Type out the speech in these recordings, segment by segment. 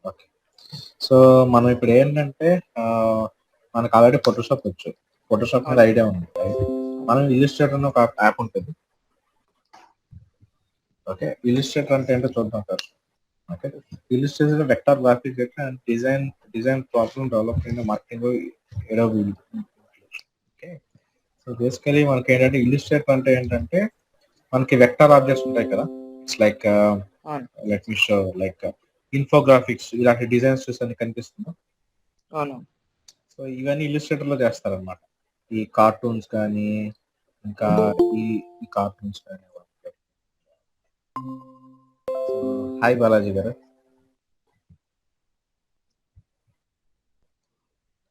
Okay. So, మనం ఇప్పుడు ఏంటంటే మనకు ఆల్రెడీ ఫోటోషాప్ వచ్చు. ఫోటోషాప్ మీద అవును. ఐడియా ఉంది. రైట్? మనం ఇల్లుస్ట్రేటర్ అని ఒక యాప్ ఉంటది. ఓకే. ఇల్లుస్ట్రేటర్ అంటే ఏంటో చూద్దాం first. Okay. Illustrator vector graphic data and design problem development marketing Adobe. Okay. So, basically మనకేంటంటే ఇల్లుస్ట్రేటర్ అంటే ఏంటంటే మనకి వెక్టర్ ఆబ్జెక్ట్స్ ఉంటాయి కదా! ఇట్స్ లైక్ అవును. Let me show like infographics ఇలాంటి డిజైన్స్ చూసానికి కనిపిస్తుందా? అవును. సో, ఇవన్నీ ఇల్లుస్ట్రేటర్‌లో చేస్తారనమాట. ఈ కార్టూన్స్ కానీ, ఇంకా ఈ ఈ కార్టూన్స్ కానీ. సో, హాయ్ బాలాజీ గారు.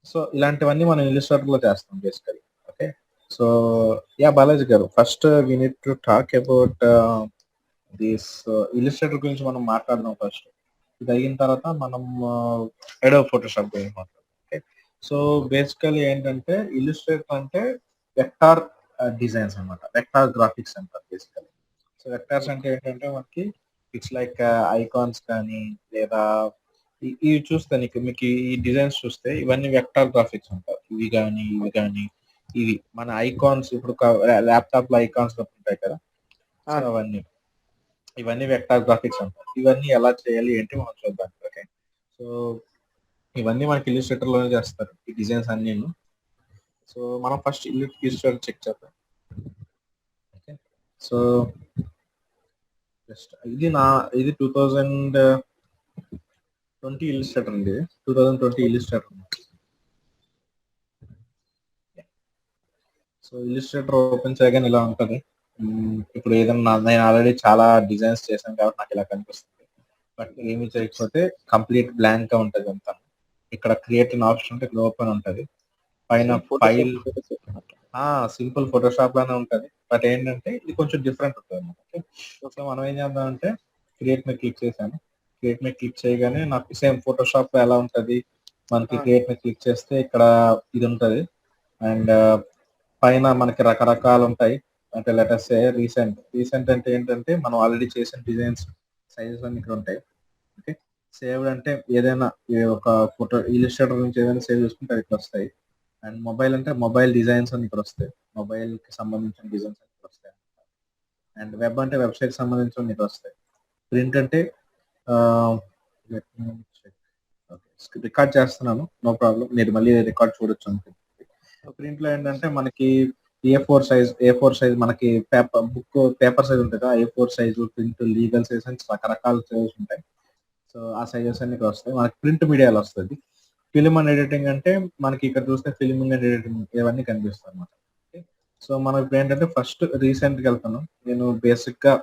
సో, ఇలాంటివన్నీ మనం ఇల్లుస్ట్రేటర్‌లో చేస్తాం basically. Okay. So, yeah! Balaji గారు first we need to talk about this illustrator గురించి మనం మాట్లాడదాం ఫస్ట్. ఇది అయిన తర్వాత మనం అడోబ్ ఫోటోషాప్ గురించి మాట్లాడదాం. ఓకే. సో, బేసికల్లీ ఏంటంటే ఇల్లుస్ట్రేటర్ అంటే వెక్టార్ డిజైన్స్ అన్నమాట. వెక్టార్ గ్రాఫిక్స్ అంటారు బేసికల్లీ. సో, వెక్టార్స్ అంటే ఏంటంటే మనకి ఇట్స్ లైక్ ఐకాన్స్ కానీ లేదా ఇవి చూస్తే మీకు ఈ డిజైన్స్ చూస్తే ఇవన్నీ వెక్టార్ గ్రాఫిక్స్ అంటారు. ఇవి గాని ఇవి మన ఐకాన్స్ ఇప్పుడు ల్యాప్‌టాప్‌లో ఐకాన్స్ ఉంటాయి కదా! సో, అవును. ఇవన్నీ వెక్టార్ గ్రాఫిక్స్ అంటారు. ఇవన్నీ ఎలా చేయాలి ఏంటి మనం చూద్దాం. ఓకే. సో, ఇవన్నీ మనకి ఇల్లుస్ట్రేటర్‌లోనే చేస్తారు. ఈ డిజైన్స్ అన్నీను. సో, మనం ఫస్ట్ ఇల్లుస్ట్రేటర్ చెక్ చేద్దాం. ఓకే. సో, జస్ట్ ఇది 2020 ఇల్లుస్ట్రేటర్ అండి. 2020 ఇల్లుస్ట్రేటర్. సో, ఇల్లుస్ట్రేటర్ ఓపెన్ చేయగానే ఇలా ఉంటది. ఇప్పుడు ఏదన్నా నేను ఆల్రెడీ చాలా డిజైన్స్ చేశాను కాబట్టి నాకు ఇలా కనిపిస్తుంది. బట్ ఏమి చేయకపోతే కంప్లీట్ బ్లాంక్‌గా ఉంటదంతా. ఇక్కడ క్రియేట్ అనే ఆప్షన్ ఉంటే ఇక్కడ ఓపెన్ ఉంటది. పైన ఫైల్ ఓకే. సింపుల్ ఫోటోషాప్ లానే ఉంటది. బట్ ఏంటంటే ఇది కొంచెం డిఫరెంట్ ఉంటదన్నమాట. ఓకే. సో, మనం ఏం చేద్దామంటే క్రియేట్ మీద క్లిక్ చేశాను. క్రియేట్ మీద క్లిక్ చేయగానే నాకు సేమ్ ఫోటోషాప్‌లో ఎలా ఉంటది, మనకి అవును. క్రియేట్ మీద క్లిక్ చేస్తే ఇక్కడ ఇది ఉంటది. అండ్ పైన మనకి రకరకాలుంటాయి. అంటే లెట్ అస్ సే రీసెంట్. రీసెంట్ అంటే ఏంటంటే మనం ఆల్రెడీ చేసిన డిజైన్స్ సైజెస్ అన్నీ ఇక్కడ ఉంటాయి. ఓకే. సేవ్డ్ అంటే ఏదైనా ఒక ఫోటో ఇల్లుస్ట్రేటర్ నుంచి ఏదైనా సేవ్ చేసుకుంటే అవి ఇక్కడొస్తాయి. అండ్ మొబైల్ అంటే మొబైల్ డిజైన్స్ అని ఇక్కడొస్తాయి. మొబైల్‌కి సంబంధించిన డిజైన్స్ అని ఇక్కడొస్తాయి. అండ్ వెబ్ అంటే వెబ్‌సైట్‌కి సంబంధించినవి ఇక్కడొస్తాయి. ప్రింట్ అంటే ah, let me check. Okay. Record చేస్తున్నాను. No problem. మీరు మళ్ళీ రికార్డ్ చూడొచ్చు అనుకుంటే. ప్రింట్‌లో ఏంటంటే మనకి ఏ4 సైజ్ మనకి పేపర్ సైజ్ ఉంటది కదా! ఏ4 సైజు ప్రింట్ లీగల్ సైజ్ అని రకరకాల సైజెస్ ఉంటాయి. సో, ఆ సైజెస్ అన్ని ఇక్కడ వస్తాయి. మనకి ప్రింట్ మీడియాలో వస్తది. ఫిల్మ్ అండ్ ఎడిటింగ్ అంటే మనకి ఇక్కడ చూస్తే ఫిల్మింగ్ అండ్ ఎడిటింగ్ ఇవన్నీ కనిపిస్తాయన్నమాట. ఓకే. సో, మనం ఇప్పుడేంటంటే ఫస్ట్ రీసెంట్‌కెళ్తాను. నేను బేసిక్‌గా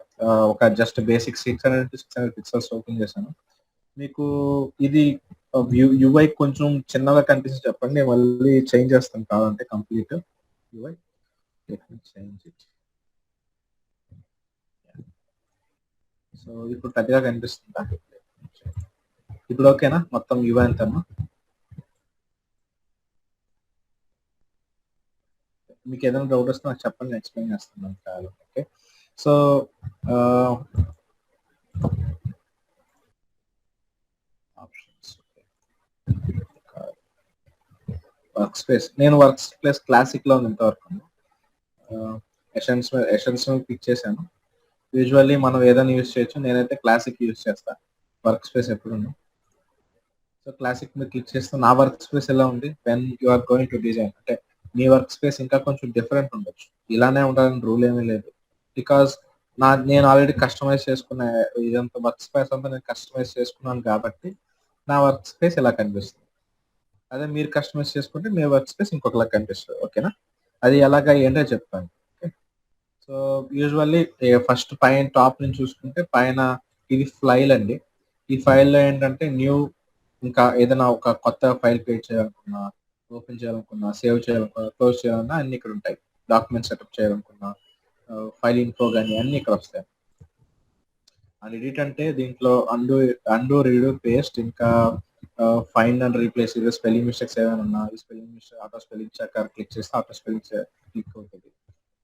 ఒక జస్ట్ బేసిక్ 600 పిక్సెల్స్ ఓపెన్ చేశాను. మీకు ఇది యూఐ కొంచెం చిన్నగా కనిపిస్తే చెప్పండి. నేను మళ్ళీ చేంజ్ చేస్తాను కావాలంటే complete UI. Let me change it. So, ఇప్పుడు పెద్దగా కనిపిస్తుందా? ఇప్పుడు ఓకేనా? మొత్తం యూఐ అంతాను. మీకు ఏదైనా డౌట్ వస్తే నాకు చెప్పండి. నేను ఎక్స్‌ప్లెయిన్ చేస్తాను కావాలంటే. ఓకే. సో, ఆహ్, ఆప్షన్స్ వర్క్ స్పేస్. నేను వర్క్ స్పేస్ క్లాసిక్‌లో ఉంది ఇంతవరకు. ఆహ్, ఎసెన్స్ మీద క్లిక్ చేశాను. యూజువల్లీ మనం ఏదైనా యూజ్ చేయొచ్చు. నేనైతే క్లాసిక్ యూజ్ చేస్తా. వర్క్ స్పేస్ ఎప్పుడును. సో, క్లాసిక్ మీద క్లిక్ చేస్తే నా వర్క్ స్పేస్ ఎలా ఉంది? When you are going to design అంటే మీ వర్క్ స్పేస్ ఇంకా కొంచెం డిఫరెంట్ ఉండొచ్చు. ఇలానే ఉండాలని రూల్ ఏమీ లేదు. బికాజ్ నేను ఆల్రెడీ కస్టమైజ్ చేసుకున్న ఇదంతా వర్క్ స్పేస్ అంతా నేను కస్టమైజ్ చేసుకున్నాను కాబట్టి నా వర్క్ స్పేస్ ఇలా కనిపిస్తుంది. అదే మీరు కస్టమైజ్ చేసుకుంటే మీ వర్క్ స్పేస్ ఇంకొకలా కనిపిస్తది. ఓకేనా? అది ఎలాగా ఏంటో చెప్తాను. ఓకే. సో, యూజువల్లీ ఫస్ట్ పైన టాప్ నుంచి చూసుకుంటే పైన ఇది ఫైల్ అండి. ఈ ఫైల్‌లో ఏంటంటే ఇంకా ఏదైనా ఒక కొత్త ఫైల్ క్రియేట్ చేయాలనుకున్నా, ఓపెన్ చేయాలనుకున్నా, సేవ్ చేయాలనుకున్నా, క్లోజ్ చేయాలన్నా అన్నీ ఇక్కడుంటాయి. డాక్యుమెంట్ సెటప్ చేయాలనుకున్నా, ఫైల్ ఇన్ఫో గాని అన్నీ ఇక్కడొస్తాయి. అండ్ ఎడిట్ అంటే దీంట్లో రీడు, పేస్ట్ ఇంకా ఫైండ్ అండ్ రీప్లేస్ ఇది స్పెల్లింగ్ మిస్టేక్స్ ఏమైనా ఉన్నా ఈ spelling mistake auto spelling check click చేస్తే ఆటో స్పెల్లింగ్ క్లిక్ అవుతది.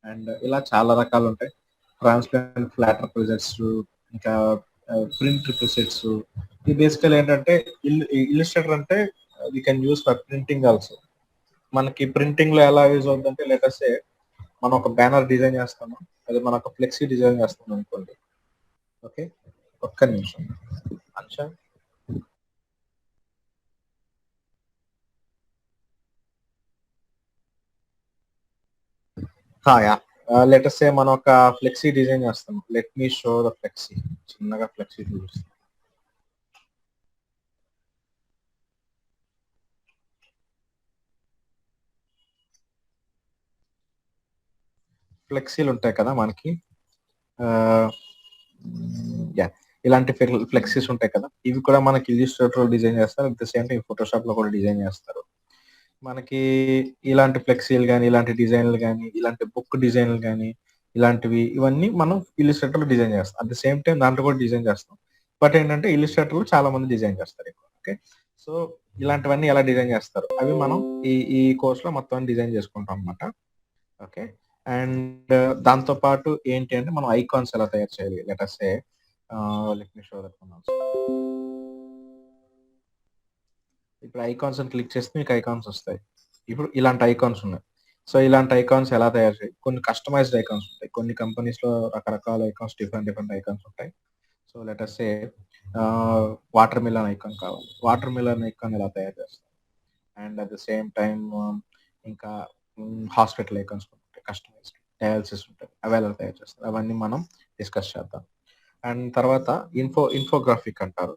అండ్ ఇలా చాలా రకాలుంటాయి. ట్రాన్స్పరెంట్ ఫ్లాటర్ ప్రిజెట్స్ ఇంకా ప్రింట్ ప్రిసెట్స్. ఇది బేసికల్ ఏంటంటే ఇల్లుస్ట్రేటర్ అంటే we can use for printing also. మనకి ప్రింటింగ్ లో ఎలా యూజ్ అవుతుందంటే లెటర్సే మనం ఒక బ్యానర్ డిజైన్ చేస్తాము, అది మన ఒక ఫ్లెక్సీ డిజైన్ చేస్తాం అనుకోండి. ఓకే, ఒక్క నిమిషం అంశా. యా, లెటర్సే మనం ఒక ఫ్లెక్సీ డిజైన్ చేస్తాం. Let me show the flexi. చిన్నగా ఫ్లెక్సీ చూపిస్తాం. ఫ్లెక్సీలు ఉంటాయి కదా మనకి, యా, ఇలాంటి ఫ్లెక్సీస్ ఉంటాయి కదా, ఇవి కూడా మనకి ఇల్లుస్ట్రేటర్ డిజైన్ చేస్తారు. At the same time Photoshop లో కూడా డిజైన్ చేస్తారు. మనకి ఇలాంటి ఫ్లెక్సీలు కానీ, ఇలాంటి డిజైన్లు కానీ, ఇలాంటి బుక్ డిజైన్లు కానీ, ఇలాంటివి ఇవన్నీ మనం ఇల్లుస్ట్రేటర్ లో డిజైన్ చేస్తాం. అట్ ద సేమ్ టైం దాంట్లో కూడా డిజైన్ చేస్తాం. బట్ ఏంటంటే ఇల్లుస్ట్రేటర్ లో చాలా మంది డిజైన్ చేస్తారు ఎక్కువ. ఓకే, సో ఇలాంటివన్నీ ఎలా డిజైన్ చేస్తారు అవి మనం ఈ కోర్స్ లో మొత్తం డిజైన్ చేసుకుంటాం అన్నమాట. ఓకే, అండ్ దాంతో పాటు ఏంటి అంటే మనం ఐకాన్స్ ఎలా తయారు చేయాలి. Let say let me show that one also. ఇప్పుడు ఐకాన్స్ అని క్లిక్ చేస్తే మీకు ఐకాన్స్ వస్తాయి. ఇప్పుడు ఇలాంటి ఐకాన్స్ ఉన్నాయి. సో ఇలాంటి ఐకాన్స్ ఎలా తయారు చేయాలి. కొన్ని కస్టమైజ్డ్ ఐకాన్స్ ఉంటాయి. కొన్ని కంపెనీస్ లో రకరకాల ఐకాన్స్, డిఫరెంట్ డిఫరెంట్ ఐకాన్స్ ఉంటాయి. So let say water melon icon కావాలి. వాటర్ మిలన్ ఐకాన్ ఎలా తయారు చేస్తారు. And at the same time ఇంకా హాస్పిటల్ ఐకాన్స్ ఉంటాయి, కస్టమైజ్డ్ డయాలసిస్ ఉంటాయి, అవి ఎలా తయారు చేస్తారు అవన్నీ మనం డిస్కస్ చేద్దాం. అండ్ తర్వాత ఇన్ఫోగ్రాఫిక్ అంటారు.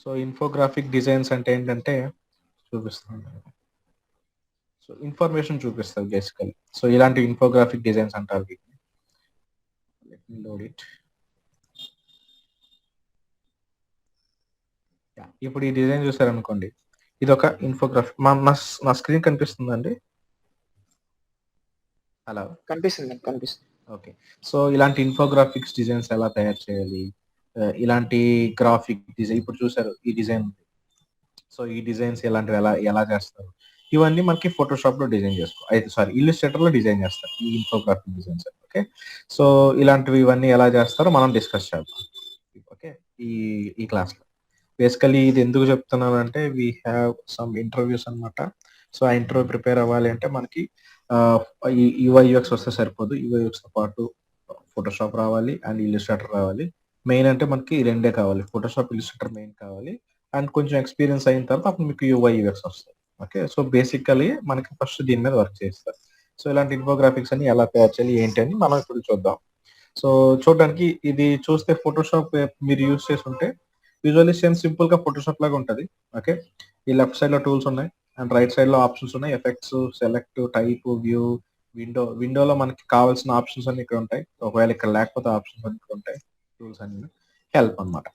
సో ఇన్ఫోగ్రాఫిక్ డిజైన్స్ అంటే ఏంటంటే చూపిస్తాను. సో ఇన్ఫర్మేషన్ చూపిస్తుంది బేసికల్. సో ఇలాంటి ఇన్ఫోగ్రాఫిక్ డిజైన్స్ అంటారు వీటిని. Let me load it. ఇప్పుడు ఈ డిజైన్ చూసారనుకోండి, ఇది ఒక ఇన్ఫోగ్రాఫిక్. నా స్క్రీన్ కనిపిస్తుందండి? హలో, కనిపిస్తుంది. ఓకే. సో ఇలాంటి ఇన్ఫోగ్రాఫిక్స్ డిజైన్స్ ఎలా తయారు చేయాలి, ఇలాంటి గ్రాఫిక్ డిజైన్ ఇప్పుడు చూసారు ఈ డిజైన్. సో ఈ డిజైన్స్ ఇలాంటివి ఎలా ఎలా చేస్తారు, ఇవన్నీ మనకి ఫోటోషాప్ లో డిజైన్ చేసుకో అయితే సారీ ఇల్లుస్ట్రేటర్ లో డిజైన్ చేస్తారు ఈ ఇన్ఫోగ్రాఫిక్ డిజైన్స్. ఓకే, సో ఇలాంటివి ఇవన్నీ ఎలా చేస్తారో మనం డిస్కస్ చేద్దాం. ఓకే, ఈ ఈ క్లాస్ లో బేసికలీ ఇది ఎందుకు చెప్తున్నాను అంటే వీ హ్యావ్ సమ్ ఇంటర్వ్యూస్ అన్నమాట. సో ఆ ఇంటర్వ్యూ ప్రిపేర్ అవ్వాలి అంటే మనకి ఈ యూఐ/యూఎక్స్ వస్తే సరిపోదు. యూఐ/యూఎక్స్ తో పాటు ఫోటోషాప్ రావాలి అండ్ ఇల్లుస్ట్రేటర్ రావాలి. మెయిన్ అంటే మనకి ఈ రెండే కావాలి, ఫోటోషాప్, ఇల్లుస్ట్రేటర్ మెయిన్ కావాలి. అండ్ కొంచెం ఎక్స్పీరియన్స్ అయిన తర్వాత అప్పుడు మీకు యూఐ/యూఎక్స్ వస్తుంది. ఓకే, సో బేసికలీ మనకి ఫస్ట్ దీని మీద వర్క్ చేస్తారు. సో ఇలాంటి ఇన్ఫోగ్రాఫిక్స్ అని ఎలా తయారు చేయాలి ఏంటి అని మనం ఇప్పుడు చూద్దాం. సో చూడడానికి ఇది చూస్తే ఫోటోషాప్ మీరు యూజ్ చేసి ఉంటే యూజువల్లీ సేమ్ సింపుల్ గా ఫోటోషాప్ లాగా ఉంటది. ఓకే, ఈ లెఫ్ట్ సైడ్ లో టూల్స్ ఉన్నాయి అండ్ రైట్ సైడ్ లో ఆప్షన్స్ ఉన్నాయి. ఎఫెక్ట్స్, సెలెక్ట్, టైప్, వ్యూ, విండోలో మనకి కావాల్సిన ఆప్షన్స్ అన్ని ఇక్కడ ఉంటాయి. ఒకవేళ ఇక్కడ లేకపోతే ఆప్షన్స్ అన్ని ఇక్కడ ఉంటాయి. టూల్స్ అన్ని హెల్ప్ అన్నమాట.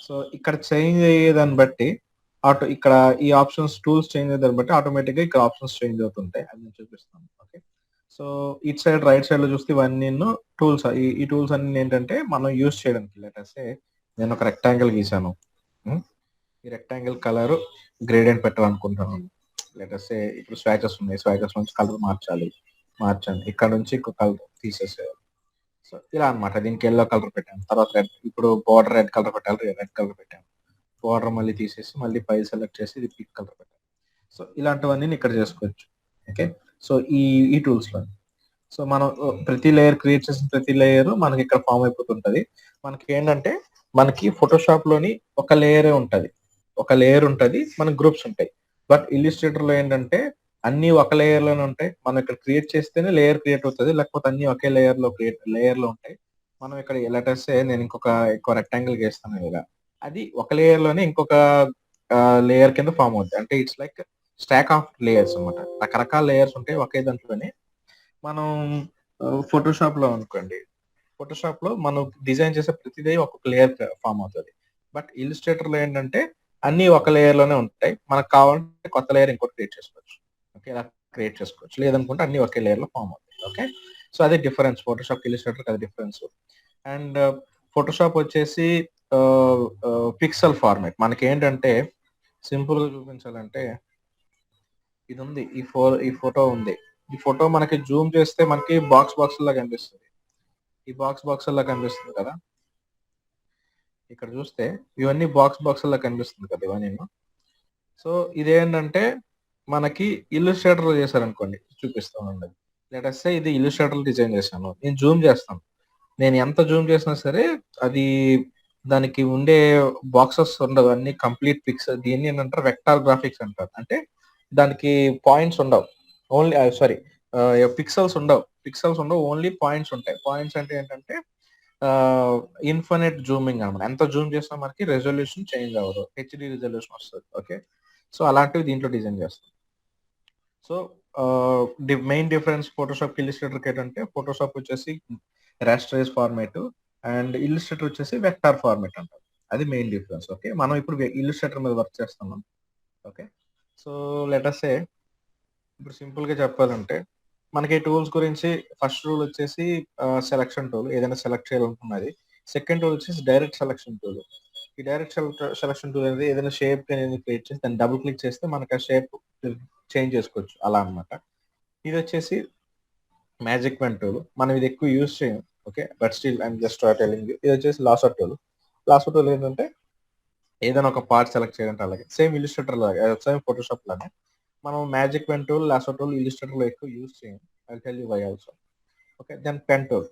సో ఇక్కడ చేంజ్ అయ్యేదాన్ని బట్టి ఇక్కడ ఈ ఆప్షన్స్ టూల్స్ చేంజ్ అయ్యేదాన్ని బట్టి ఆటోమేటిక్ గా ఇక్కడ ఆప్షన్స్ చేంజ్ అవుతుంటాయి. అది నేను చూపిస్తాను. Okay, so it side right side లో చూస్తే ఇవన్నీ టూల్స్. ఈ టూల్స్ అన్ని ఏంటంటే మనం యూజ్ చేయడానికి. లేటెస్ట్ నేను ఒక రెక్టాంగిల్ గీసాను. ఈ రెక్టాంగిల్ కలర్ గ్రేడియంట్ పెట్టాలనుకుంటున్నాను. లేటెస్ట్ ఇప్పుడు స్వాచెస్ ఉన్నాయి, స్వాచెస్ నుంచి కలర్ మార్చండి. ఇక్కడ నుంచి ఇంకో కలర్ తీసేసేయాలి. సో ఇలా అన్నమాట. దీనికి ఎల్లో కలర్ పెట్టాను, తర్వాత రెడ్, ఇప్పుడు బార్డర్ రెడ్ కలర్ పెట్టాలి, రెడ్ కలర్ పెట్టాను. బార్డర్ మళ్ళీ తీసేసి మళ్ళీ పై సెలెక్ట్ చేసి ఇది పింక్ కలర్ పెట్టాను. సో ఇలాంటివన్నీ ఇక్కడ చేసుకోవచ్చు. ఓకే, సో ఈ టూల్స్ లో సో మనం ప్రతి లేయర్ క్రియేట్ చేసిన ప్రతి లేయర్ మనకి ఇక్కడ ఫామ్ అయిపోతుంటది. మనకి ఏంటంటే మనకి ఫోటోషాప్ లోని ఒక లేయరే ఉంటది, మనకి గ్రూప్స్ ఉంటాయి. బట్ ఇల్లుస్ట్రేటర్ లో ఏంటంటే అన్ని ఒక లేయర్ లోనే ఉంటాయి. మనం ఇక్కడ క్రియేట్ చేస్తేనే లేయర్ క్రియేట్ అవుతుంది, లేకపోతే అన్ని ఒకే లేయర్ లో ఉంటాయి. మనం ఇక్కడ లెటర్స్ నేను ఇంకో రెక్టాంగిల్ గీస్తాను ఇలా, అది ఒక లేయర్ లోనే ఇంకొక లేయర్ కింద ఫామ్ అవుతుంది. అంటే it's like stock of layers అన్నమాట. రకరకాల లేయర్స్ ఉంటాయి ఒకే దాంట్లోనే. మనం ఫోటోషాప్ లో అనుకోండి, ఫోటోషాప్ లో మనం డిజైన్ చేసే ప్రతిదీ ఒక్కొక్క లేయర్ ఫామ్ అవుతుంది. బట్ ఇల్లుస్ట్రేటర్ లో ఏంటంటే అన్ని ఒక లేయర్ లోనే ఉంటాయి. మనకు కావాలంటే కొత్త లేయర్ ఇంకోటి క్రియేట్ చేసుకోవచ్చు. ఓకే, ఇలా క్రియేట్ చేసుకోవచ్చు. లేదనుకుంటే అన్ని ఒకే లేయర్ లో ఫామ్ అవుతాయి. ఓకే, సో అదే డిఫరెన్స్ ఫోటోషాప్ ఇల్లుస్ట్రేటర్, అది డిఫరెన్స్. అండ్ ఫోటోషాప్ వచ్చేసి పిక్సెల్ ఫార్మాట్. మనకి ఏంటంటే సింపుల్ గా చూపించాలంటే ఇది ఉంది, ఈ ఫోటో ఉంది. ఈ ఫోటో మనకి జూమ్ చేస్తే మనకి బాక్స్ లా కనిపిస్తుంది. ఈ బాక్స్ లా కనిపిస్తుంది కదా, ఇక్కడ చూస్తే ఇవన్నీ బాక్స్ లా కనిపిస్తుంది కదా ఇవన్నీ. సో ఇదేంటంటే మనకి ఇల్లుస్ట్రేటర్ చేశారనుకోండి, చూపిస్తాను. లెటస్ సే ఇది ఇల్లుస్ట్రేటర్ డిజైన్ చేశాను, నేను జూమ్ చేస్తాను. నేను ఎంత జూమ్ చేసినా సరే అది దానికి ఉండే బాక్సెస్ ఉండవు, అన్ని కంప్లీట్ పిక్స్. దీన్ని ఏంటంటారు, వెక్టార్ గ్రాఫిక్స్ అంటారు. అంటే దానికి పాయింట్స్ ఉండవు, ఓన్లీ సారీ పిక్సెల్స్ ఉండవు, ఓన్లీ పాయింట్స్ ఉంటాయి. పాయింట్స్ అంటే ఏంటంటే ఇన్ఫినిట్ జూమింగ్ అనమాట. ఎంత జూమ్ చేసినా మనకి రెజల్యూషన్ చేంజ్ అవ్వదు, హెచ్డి రెజల్యూషన్ వస్తుంది. ఓకే, సో అలాంటివి దీంట్లో డిజైన్ చేస్తాం. So main difference Photoshop Illustrator ఏంటంటే, ఫోటోషాప్ వచ్చేసి రాస్టరైజ్ ఫార్మాట్ అండ్ ఇల్లుస్ట్రేటర్ వచ్చేసి వెక్టార్ ఫార్మాట్ అంటారు. అది మెయిన్ డిఫరెన్స్. ఓకే, మనం ఇప్పుడు ఇల్లుస్ట్రేటర్ మీద వర్క్ చేస్తున్నాం. ఓకే, సో లెటస్ సే ఇప్పుడు సింపుల్ గా చెప్పాలంటే మనకి టూల్స్ గురించి ఫస్ట్ రూల్ వచ్చేసి సెలక్షన్ టూల్, ఏదైనా సెలెక్ట్ చేయాలనుకున్నది. సెకండ్ టూల్ వచ్చేసి డైరెక్ట్ సెలక్షన్ టూల్. ఈ డైరెక్ట్ సెలక్షన్ టూల్ అనేది ఏదైనా షేప్ క్రియేట్ చేసి దాన్ని డబుల్ క్లిక్ చేస్తే మనకి ఆ షేప్ చేంజ్ చేసుకోవచ్చు, అలా అన్నమాట. ఇది వచ్చేసి మ్యాజిక్ పెన్ టూల్, మనం ఇది ఎక్కువ యూజ్ చేయం. Okay, but still I'm just telling. ఇది వచ్చేసి లాసో టూల్. లాసో టూల్ ఏంటంటే ఏదైనా ఒక పార్ట్ సెలెక్ట్ చేయాలంటే, అలాగే సేమ్ ఇల్లుస్ట్రేటర్ లాగా, సేమ్ ఫోటోషాప్ లాగా మనం magic pen tool, lasso tool illustrator లో ఎక్కువ యూజ్ చేయం. I tell you why also. Okay, then pen tool.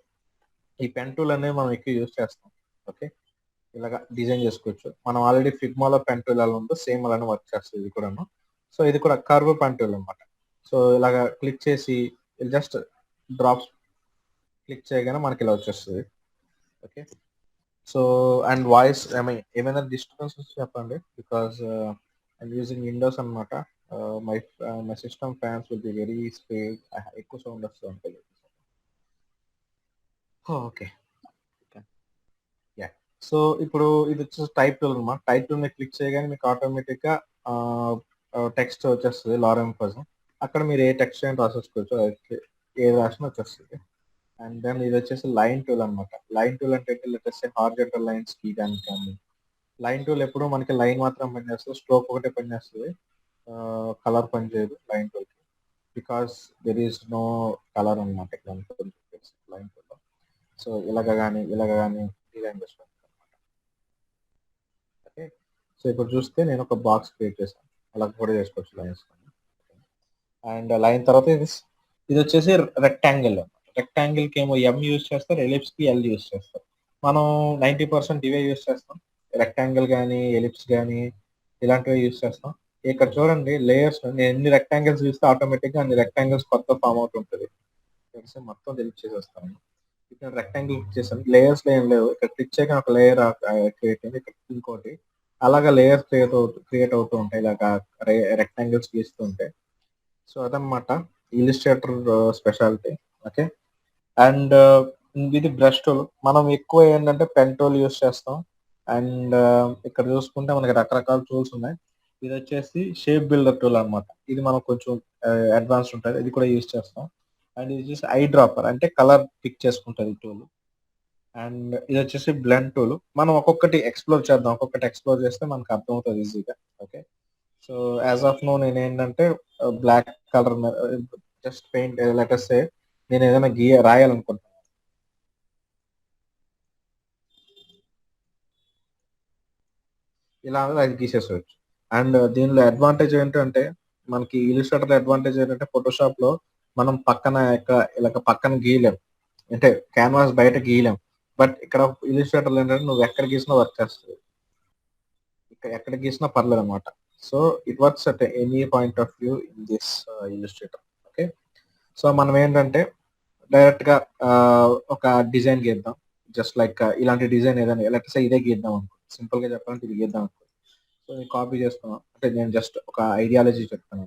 ఈ పెన్ టూల్ అనేది మనం ఎక్కువ యూజ్ చేస్తాం. ఓకే, ఇలాగా డిజైన్ చేసుకోవచ్చు. మనం ఆల్రెడీ ఫిగ్మాలో పెన్ టూల్ ఎలా ఉందో సేమ్ అలానే వర్క్ చేస్తుంది ఇది కూడాను. సో ఇది కూడా కర్వ్ పెన్ టూల్ అనమాట. సో ఇలాగా క్లిక్ చేసి జస్ట్ డ్రాప్స్ క్లిక్ చేయగానే మనకి ఇలా వచ్చేస్తుంది. ఓకే, సో అండ్ వాయిస్ ఏమైనా డిస్టర్బెన్స్ చెప్పండి, బికాస్ ఐఎమ్ యూజింగ్ విండోస్ అనమాట. My system fans will be very space, ఎక్కువ సౌండ్ వస్తుంది ఉంటుంది. Okay, yeah. సో ఇప్పుడు ఇది వచ్చేసి టైప్ టూల్ అనమాట. టైప్ టూల్ మీద క్లిక్ చేయగానే మీకు ఆటోమేటిక్ గా టెక్స్ట్ వచ్చేస్తుంది, లారెమ్ కోసం. అక్కడ మీరు ఏ టెక్స్ట్ అయినా రాసేసుకోవచ్చు, ఏ రాసిన వచ్చేస్తుంది. అండ్ దెన్ ఇది వచ్చేసి లైన్ టూల్ అనమాట. లైన్ టూల్ అంటే లెటెస్ట్ హార్జెంటల్ లైన్స్ గీయడానికి కానీ. లైన్ టూల్ ఎప్పుడు మనకి లైన్ మాత్రం పనిచేస్తుంది, స్ట్రోక్ ఒకటే పనిచేస్తుంది, కలర్ పనిచేయదు లైన్ టూల్ కి, because there is no colour అనమాట లైన్ టూల్ లో. సో ఇలాగ కానీ డిజైన్ చేసుకోవచ్చు అనమాట. ఓకే, సో ఇప్పుడు చూస్తే నేను ఒక బాక్స్ క్రియేట్ చేశాను, అలా కూడా చేసుకోవచ్చు లైన్స్. అండ్ లైన్ తర్వాత ఇది వచ్చేసి రెక్టాంగిల్. రెక్టాంగిల్ కి ఏమో ఎం యూజ్ చేస్తారు, ఎలిప్స్ కి ఎల్ యూజ్ చేస్తారు. మనం 90% ఇవే యూజ్ చేస్తాం, రెక్టాంగిల్ కానీ ఎలిప్స్ కానీ ఇలాంటివి యూజ్ చేస్తాం. ఇక్కడ చూడండి లేయర్స్, నేను ఎన్ని రెక్టాంగిల్స్ చూస్తే ఆటోమేటిక్ గా అన్ని రెక్టాంగిల్స్ కొత్త ఫామ్ అవుతుంటది. మొత్తం డిలీట్ చేసేస్తాను. ఇక్కడ రెక్టాంగిల్ క్లిక్ చేశాను, లేయర్స్ లో ఏం లేవు. ఇక్కడ క్లిక్ చేయగానే ఒక లేయర్ క్రియేట్ అయింది, ఇక్కడ ఇంకోటి అలాగా లేయర్స్ క్రియేట్ అవుతూ ఉంటాయి, ఇలాగా రెక్టాంగిల్స్ గీస్తూ ఉంటాయి. సో అదనమాట ఇల్లుస్ట్రేటర్ స్పెషాలిటీ. ఓకే, అండ్ ఇది బ్రష్ టూల్. మనం ఎక్కువ ఏంటంటే పెన్ టూల్ యూస్ చేస్తాం. అండ్ ఇక్కడ చూసుకుంటే మనకి రకరకాల టూల్స్ ఉన్నాయి. ఇది వచ్చేసి షేప్ బిల్డర్ టూల్ అనమాట. ఇది మనం కొంచెం అడ్వాన్స్ ఉంటుంది, ఇది కూడా యూస్ చేస్తాం. అండ్ ఇది వచ్చేసి ఐ డ్రాపర్, అంటే కలర్ పిక్ చేసుకుంటుంది ఈ టూల్. అండ్ ఇది వచ్చేసి బ్లెండ్ టూల్. మనం ఒక్కొక్కటి ఎక్స్ప్లోర్ చేద్దాం, ఒక్కొక్కటి ఎక్స్ప్లోర్ చేస్తే మనకు అర్థమవుతుంది ఈజీగా. Okay, so as of now నేను ఏంటంటే black colour just paint letters నేను ఏదైనా రాయాలనుకుంటున్నాను. ఇలా అది గీసేసుకోవచ్చు. అండ్ దీనిలో అడ్వాంటేజ్ ఏంటంటే, మనకి ఇల్లుస్ట్రేటర్ అడ్వాంటేజ్ ఏంటంటే ఫోటోషాప్ లో మనం ఇలా పక్కన గీయలేం, అంటే క్యాన్వాస్ బయట గీయలేం. బట్ ఇక్కడ ఇల్లుస్ట్రేటర్ ఏంటంటే నువ్వు ఎక్కడ గీసినా వర్క్ చేస్తుంది, ఇక్కడ ఎక్కడ గీసినా పర్లేదు అనమాట. So it works at any point of view in this Illustrator. Okay, so మనం ఏంటంటే డైరెక్ట్ గా ఒక డిజైన్ గీద్దాం. జస్ట్ లైక్ ఇలాంటి డిజైన్ ఏదైనా ఎలక్ట్రిసై ఇదే గీద్దాం అనుకో, సింపుల్ గా చెప్పాలంటే ఇది గీద్దాం అనుకో. సో నేను కాపీ చేసుకున్నాం, అంటే నేను జస్ట్ ఒక ఐడియాలజీ చెప్తాను,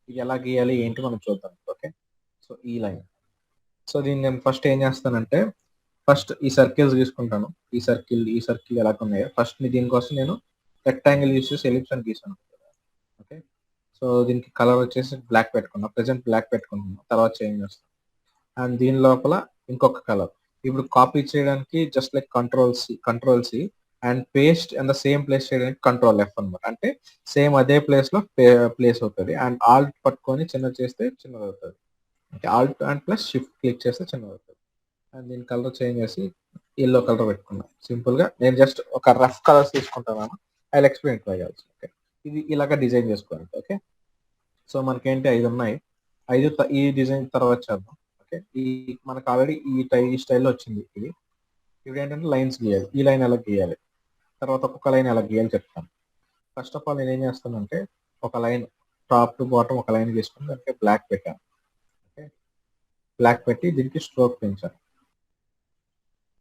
ఇది ఎలా గీయాలి ఏంటి మనం చూద్దాం. ఓకే, సో ఈ లైన్. సో దీన్ని నేను ఫస్ట్ ఏం చేస్తానంటే, ఫస్ట్ ఈ సర్కిల్స్ తీసుకుంటాను. ఈ సర్కిల్ ఎలా ఉన్నాయో ఫస్ట్ దీనికోసం నేను రెక్టాంగిల్ యూస్ చేసి ఎలిప్స్ అని గీసాను. ఓకే, సో దీనికి కలర్ వచ్చేసి బ్లాక్ పెట్టుకున్నా, ప్రెసెంట్ బ్లాక్ పెట్టుకుంటున్నాను, తర్వాత చేంజ్ చేస్తాను. అండ్ దీని లోపల ఇంకొక కలర్. ఇప్పుడు కాపీ చేయడానికి just like control C and paste and the same place చేయడానికి కంట్రోల్ ఎఫ్ అనమాట. అంటే సేమ్ అదే ప్లేస్ లో ప్లేస్ అవుతుంది. అండ్ ఆల్ట్ పట్టుకొని చిన్నది చేస్తే చిన్నది అవుతుంది. Alt and plus shift click చేస్తే చిన్నది అవుతుంది. అండ్ దీని కలర్ చేంజ్ చేసి ఎల్లో కలర్ పెట్టుకున్నాను. సింపుల్ గా నేను జస్ట్ ఒక రఫ్ కలర్స్ తీసుకుంటాను. ఐ ఎక్స్ప్లెయిన్ ట్రై చేయాల్సి. ఓకే, ఇది ఇలాగా డిజైన్ చేసుకోవాలి. ఓకే, సో మనకేంటి 5 ఉన్నాయి. ఈ డిజైన్ తర్వాత చేద్దాం. ఓకే, ఈ మనకు ఆల్రెడీ ఈ స్టైల్లో వచ్చింది. ఇది ఇప్పుడు ఏంటంటే లైన్స్ గీయాలి. ఈ లైన్ ఎలా గీయాలి, తర్వాత ఒక్కొక్క లైన్ ఎలా గీయాలి చెప్తాను. ఫస్ట్ ఆఫ్ ఆల్ నేను ఏం చేస్తానంటే ఒక లైన్ టాప్ టు బాటమ్ ఒక లైన్ తీసుకుని దానికి బ్లాక్ పెట్టాను. ఓకే, బ్లాక్ పెట్టి దీనికి స్ట్రోక్ పెంచాను.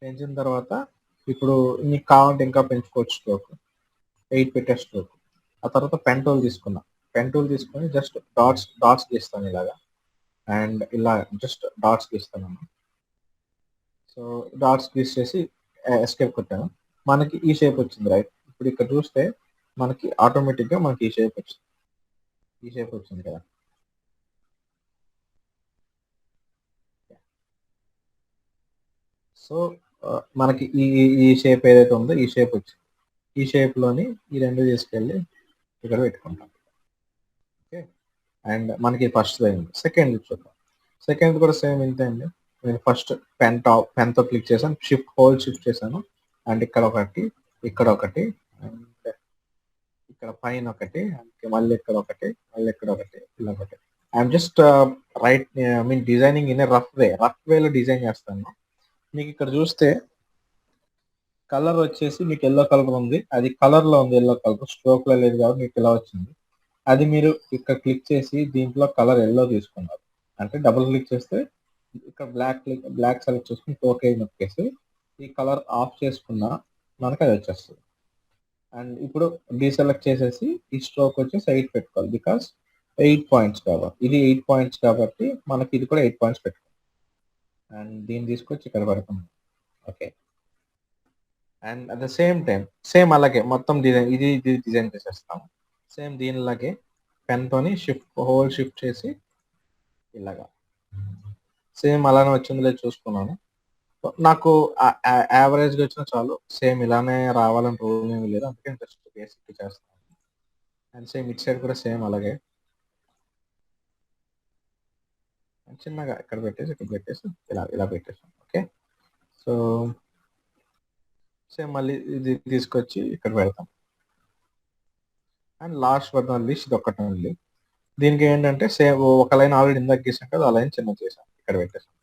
పెంచిన తర్వాత ఇప్పుడు మీకు కావాలంటే ఇంకా పెంచుకోవచ్చు స్ట్రోక్. 8 పెట్టే స్ట్రోక్. ఆ తర్వాత పెన్ టూల్ తీసుకున్నా. పెన్ టూల్ తీసుకొని జస్ట్ డాట్స్ గీస్తాను ఇలాగా. అండ్ ఇలా జస్ట్ డాట్స్ గీస్తాను. సో డాట్స్ గీసేసి ఎస్కేప్ కొట్టాను. మనకి ఈ షేప్ వచ్చింది. రైట్, ఇప్పుడు ఇక్కడ చూస్తే మనకి ఆటోమేటిక్ గా మనకి ఈ షేప్ వచ్చింది. ఈ షేప్ వచ్చింది కదా. సో మనకి ఈ ఈ షేప్ ఏదైతే ఉందో ఈ షేప్ వచ్చింది. ఈ షేప్ లోని ఈ రెండు తీసుకెళ్ళి ఇక్కడ పెట్టుకుంటాం. ఓకే, అండ్ మనకి ఫస్ట్ అయింది. సెకండ్ చూద్దాం. సెకండ్ కూడా సేమ్ ఇంతే అండి. నేను ఫస్ట్ పెన్ తో క్లిక్ చేశాను, షిఫ్ట్ చేశాను. అండ్ ఇక్కడ ఒకటి, ఇక్కడ ఒకటి, అండ్ ఇక్కడ పైన ఒకటి, మళ్ళీ ఇక్కడ ఒకటి, మళ్ళీ ఇక్కడ ఒకటి, ఇలా ఒకటి. I'm just right mean designing in rough వేలో డిజైన్ చేస్తాను. మీకు ఇక్కడ చూస్తే కలర్ వచ్చేసి మీకు ఎల్లో కలర్ ఉంది. అది కలర్ లో ఉంది, ఎల్లో కలర్ స్ట్రోక్ లో లేదు కాబట్టి మీకు ఇలా వచ్చింది. అది మీరు ఇక్కడ క్లిక్ చేసి దీంట్లో కలర్ ఎల్లో తీసుకున్నారు అంటే డబుల్ క్లిక్ చేస్తే ఇక్కడ బ్లాక్ సెలెక్ట్ చేసుకుని ఓకే నొక్కేసి ఈ కలర్ ఆఫ్ చేసుకున్నా మనకు అది వచ్చేస్తుంది. అండ్ ఇప్పుడు డీసెలెక్ట్ చేసేసి ఈ స్ట్రోక్ వచ్చేసి 8 పెట్టుకోవాలి. బికాస్ 8 పాయింట్స్ కాబట్టి ఇది 8 పాయింట్స్ కాబట్టి మనకి ఇది కూడా 8 పాయింట్స్ పెట్టుకోవాలి. అండ్ దీన్ని తీసుకొచ్చి ఇక్కడ పెడతాం. Okay, and at the same time same అలాగే మొత్తం ఇది డిజైన్ చేసేస్తాము. సేమ్ దీనిలాగే పెన్ తోని షిఫ్ట్ చేసి ఇలాగా సేమ్ అలానే వచ్చింది లేదు చూసుకున్నాను. నాకు యావరేజ్ గా వచ్చినా చాలు. సేమ్ ఇలానే రావాలని రూల్ ఏమి లేదు, అందుకే జస్ట్ బేసిక్ చేస్తాను. అండ్ సేమ్ ఇట్ సైడ్ కూడా సేమ్ అలాగే చిన్నగా ఇక్కడ పెట్టేసి ఇలా పెట్టేసాం. ఓకే, సో సేమ్ మళ్ళీ ఇది తీసుకొచ్చి ఇక్కడ పెడతాం. And last but not least ఇది ఒక్కటే ఉంది. దీనికి ఏంటంటే సేమ్ ఒక లైన్ ఆల్రెడీ ఇందాక గీసాం కదా, ఆ లైన్ చిన్న చేసాం, ఇక్కడ పెట్టేసాం.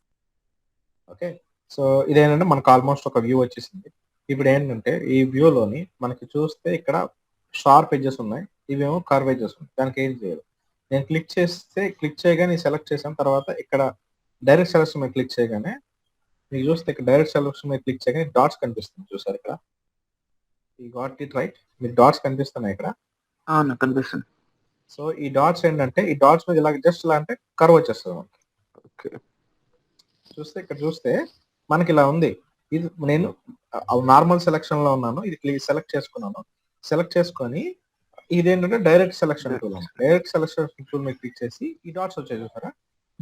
ఓకే, సో ఇదేంటంటే మనకు ఆల్మోస్ట్ ఒక వ్యూ వచ్చేసింది. ఇప్పుడు ఏంటంటే ఈ వ్యూలోని మనకి చూస్తే ఇక్కడ షార్ప్ ఎడ్జెస్ ఉన్నాయి, ఇవేమో కర్వ్ ఎడ్జెస్ ఉన్నాయి. దానికి ఏం చేయదు. నేను క్లిక్ చేయగానే సెలెక్ట్ చేసిన తర్వాత ఇక్కడ డైరెక్ట్ సెలెక్షన్ మీద క్లిక్ చేయగానే మీకు చూస్తే ఇక్కడ డైరెక్ట్ సెలెక్షన్ మీద క్లిక్ చేయగానే డాట్స్ కనిపిస్తుంది. చూసారు ఇక్కడ, ఈ గాట్ ఇట్ రైట్, మీకు డాట్స్ కనిపిస్తున్నాయి ఇక్కడ. కనిపిస్తుంది. సో ఈ డాట్స్ ఏంటంటే ఈ డాట్స్ మీద ఇలా జస్ట్ ఇలా అంటే కర్వ్ వచ్చేస్తుంది మనకి. ఓకే, ఇక్కడ చూస్తే మనకి ఇలా ఉంది. ఇది నేను నార్మల్ సెలెక్షన్ లో ఉన్నాను. ఇది సెలెక్ట్ చేసుకున్నాను. సెలెక్ట్ చేసుకొని ఇదేంటంటే direct selection tool. Direct selection tool మీద క్లిక్ చేసి ఈ డాట్స్ వచ్చాయి చూసారా,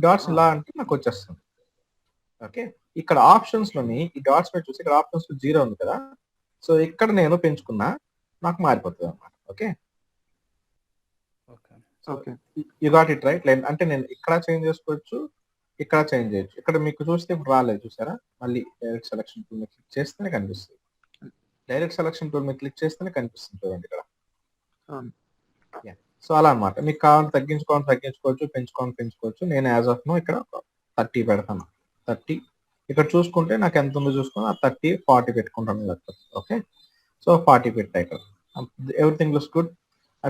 డాట్స్ ఇలా అంటే నాకు వచ్చేస్తుంది. ఓకే, ఇక్కడ ఆప్షన్స్ లోని ఈ డాట్స్ మీద చూసి ఇక్కడ ఆప్షన్స్ 0 ఉంది కదా. సో ఇక్కడ నేను పెంచుకున్నా నాకు మారిపోతుంది అనమాట. Okay, okay, you got it right. అంటే నేను ఇక్కడ చేంజ్ చేసుకోవచ్చు, ఇక్కడ చేంజ్ చేయొచ్చు. ఇక్కడ మీకు చూస్తే ఇప్పుడు రాలేదు చూసారా, మళ్ళీ డైరెక్ట్ సెలక్షన్ టూల్ మీద క్లిక్ చేస్తేనే కనిపిస్తుంది. డైరెక్ట్ సెలక్షన్ టూల్ మీద క్లిక్ చేస్తేనే కనిపిస్తుంది చూడండి ఇక్కడ. సో అలా అనమాట. మీకు కావాలని తగ్గించుకోవచ్చు, పెంచుకోవచ్చు. నేను యాజ్ ఆఫ్ నో ఇక్కడ 30 పెడతాను. 30 ఇక్కడ చూసుకుంటే నాకు ఎంత ఉందో చూసుకుని ఆ 30 40 పెట్టుకుంటాను. ఓకే, సో 40 పెట్టా ఇక్కడ. Everything looks good.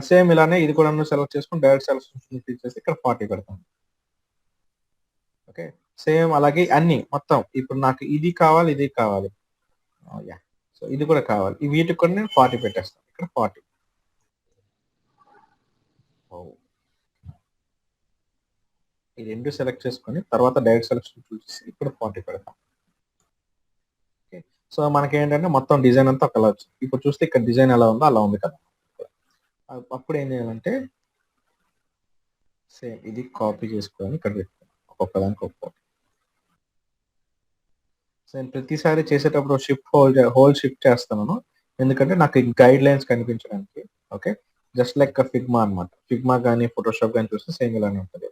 సేమ్ ఇలానే ఇది కూడా సెలెక్ట్ చేసుకుని డైరెక్ట్ సెలెక్షన్ క్లిక్ చేసి ఇక్కడ 40 పెడతాను. ఓకే, సేమ్ అలాగే అన్ని మొత్తం. ఇప్పుడు నాకు ఇది కావాలి. సో ఇది కూడా కావాలి. ఈ వీటికి కూడా నేను 40 పెట్టేస్తాను. ఇక్కడ 40. ఈ రెండు సెలెక్ట్ చేసుకొని తర్వాత డైరెక్ట్ సెలెక్షన్ చూసి ఇక్కడ 40 పెడతాం. ఓకే, సో మనకి ఏంటంటే మొత్తం డిజైన్ అంతా ఒకలా వచ్చింది. ఇప్పుడు చూస్తే ఇక్కడ డిజైన్ ఎలా ఉందో అలా ఉంది కదా. అప్పుడు ఏం చేయాలంటే సేమ్ ఇది కాపీ చేసుకొని ఇక్కడ పెట్టుకోవాలి, ఒక్కొక్కదానికి ఒక్కొక్కటి. నేను ప్రతిసారి చేసేటప్పుడు హోల్డ్ షిఫ్ట్ చేస్తున్నాను. ఎందుకంటే నాకు గైడ్ లైన్స్ కనిపించడానికి. ఓకే. జస్ట్ లైక్ ఫిగ్మా అన్నమాట. ఫిగ్మా కానీ ఫోటోషాప్ కానీ చూస్తే సేమ్ ఇలానే ఉంటుంది.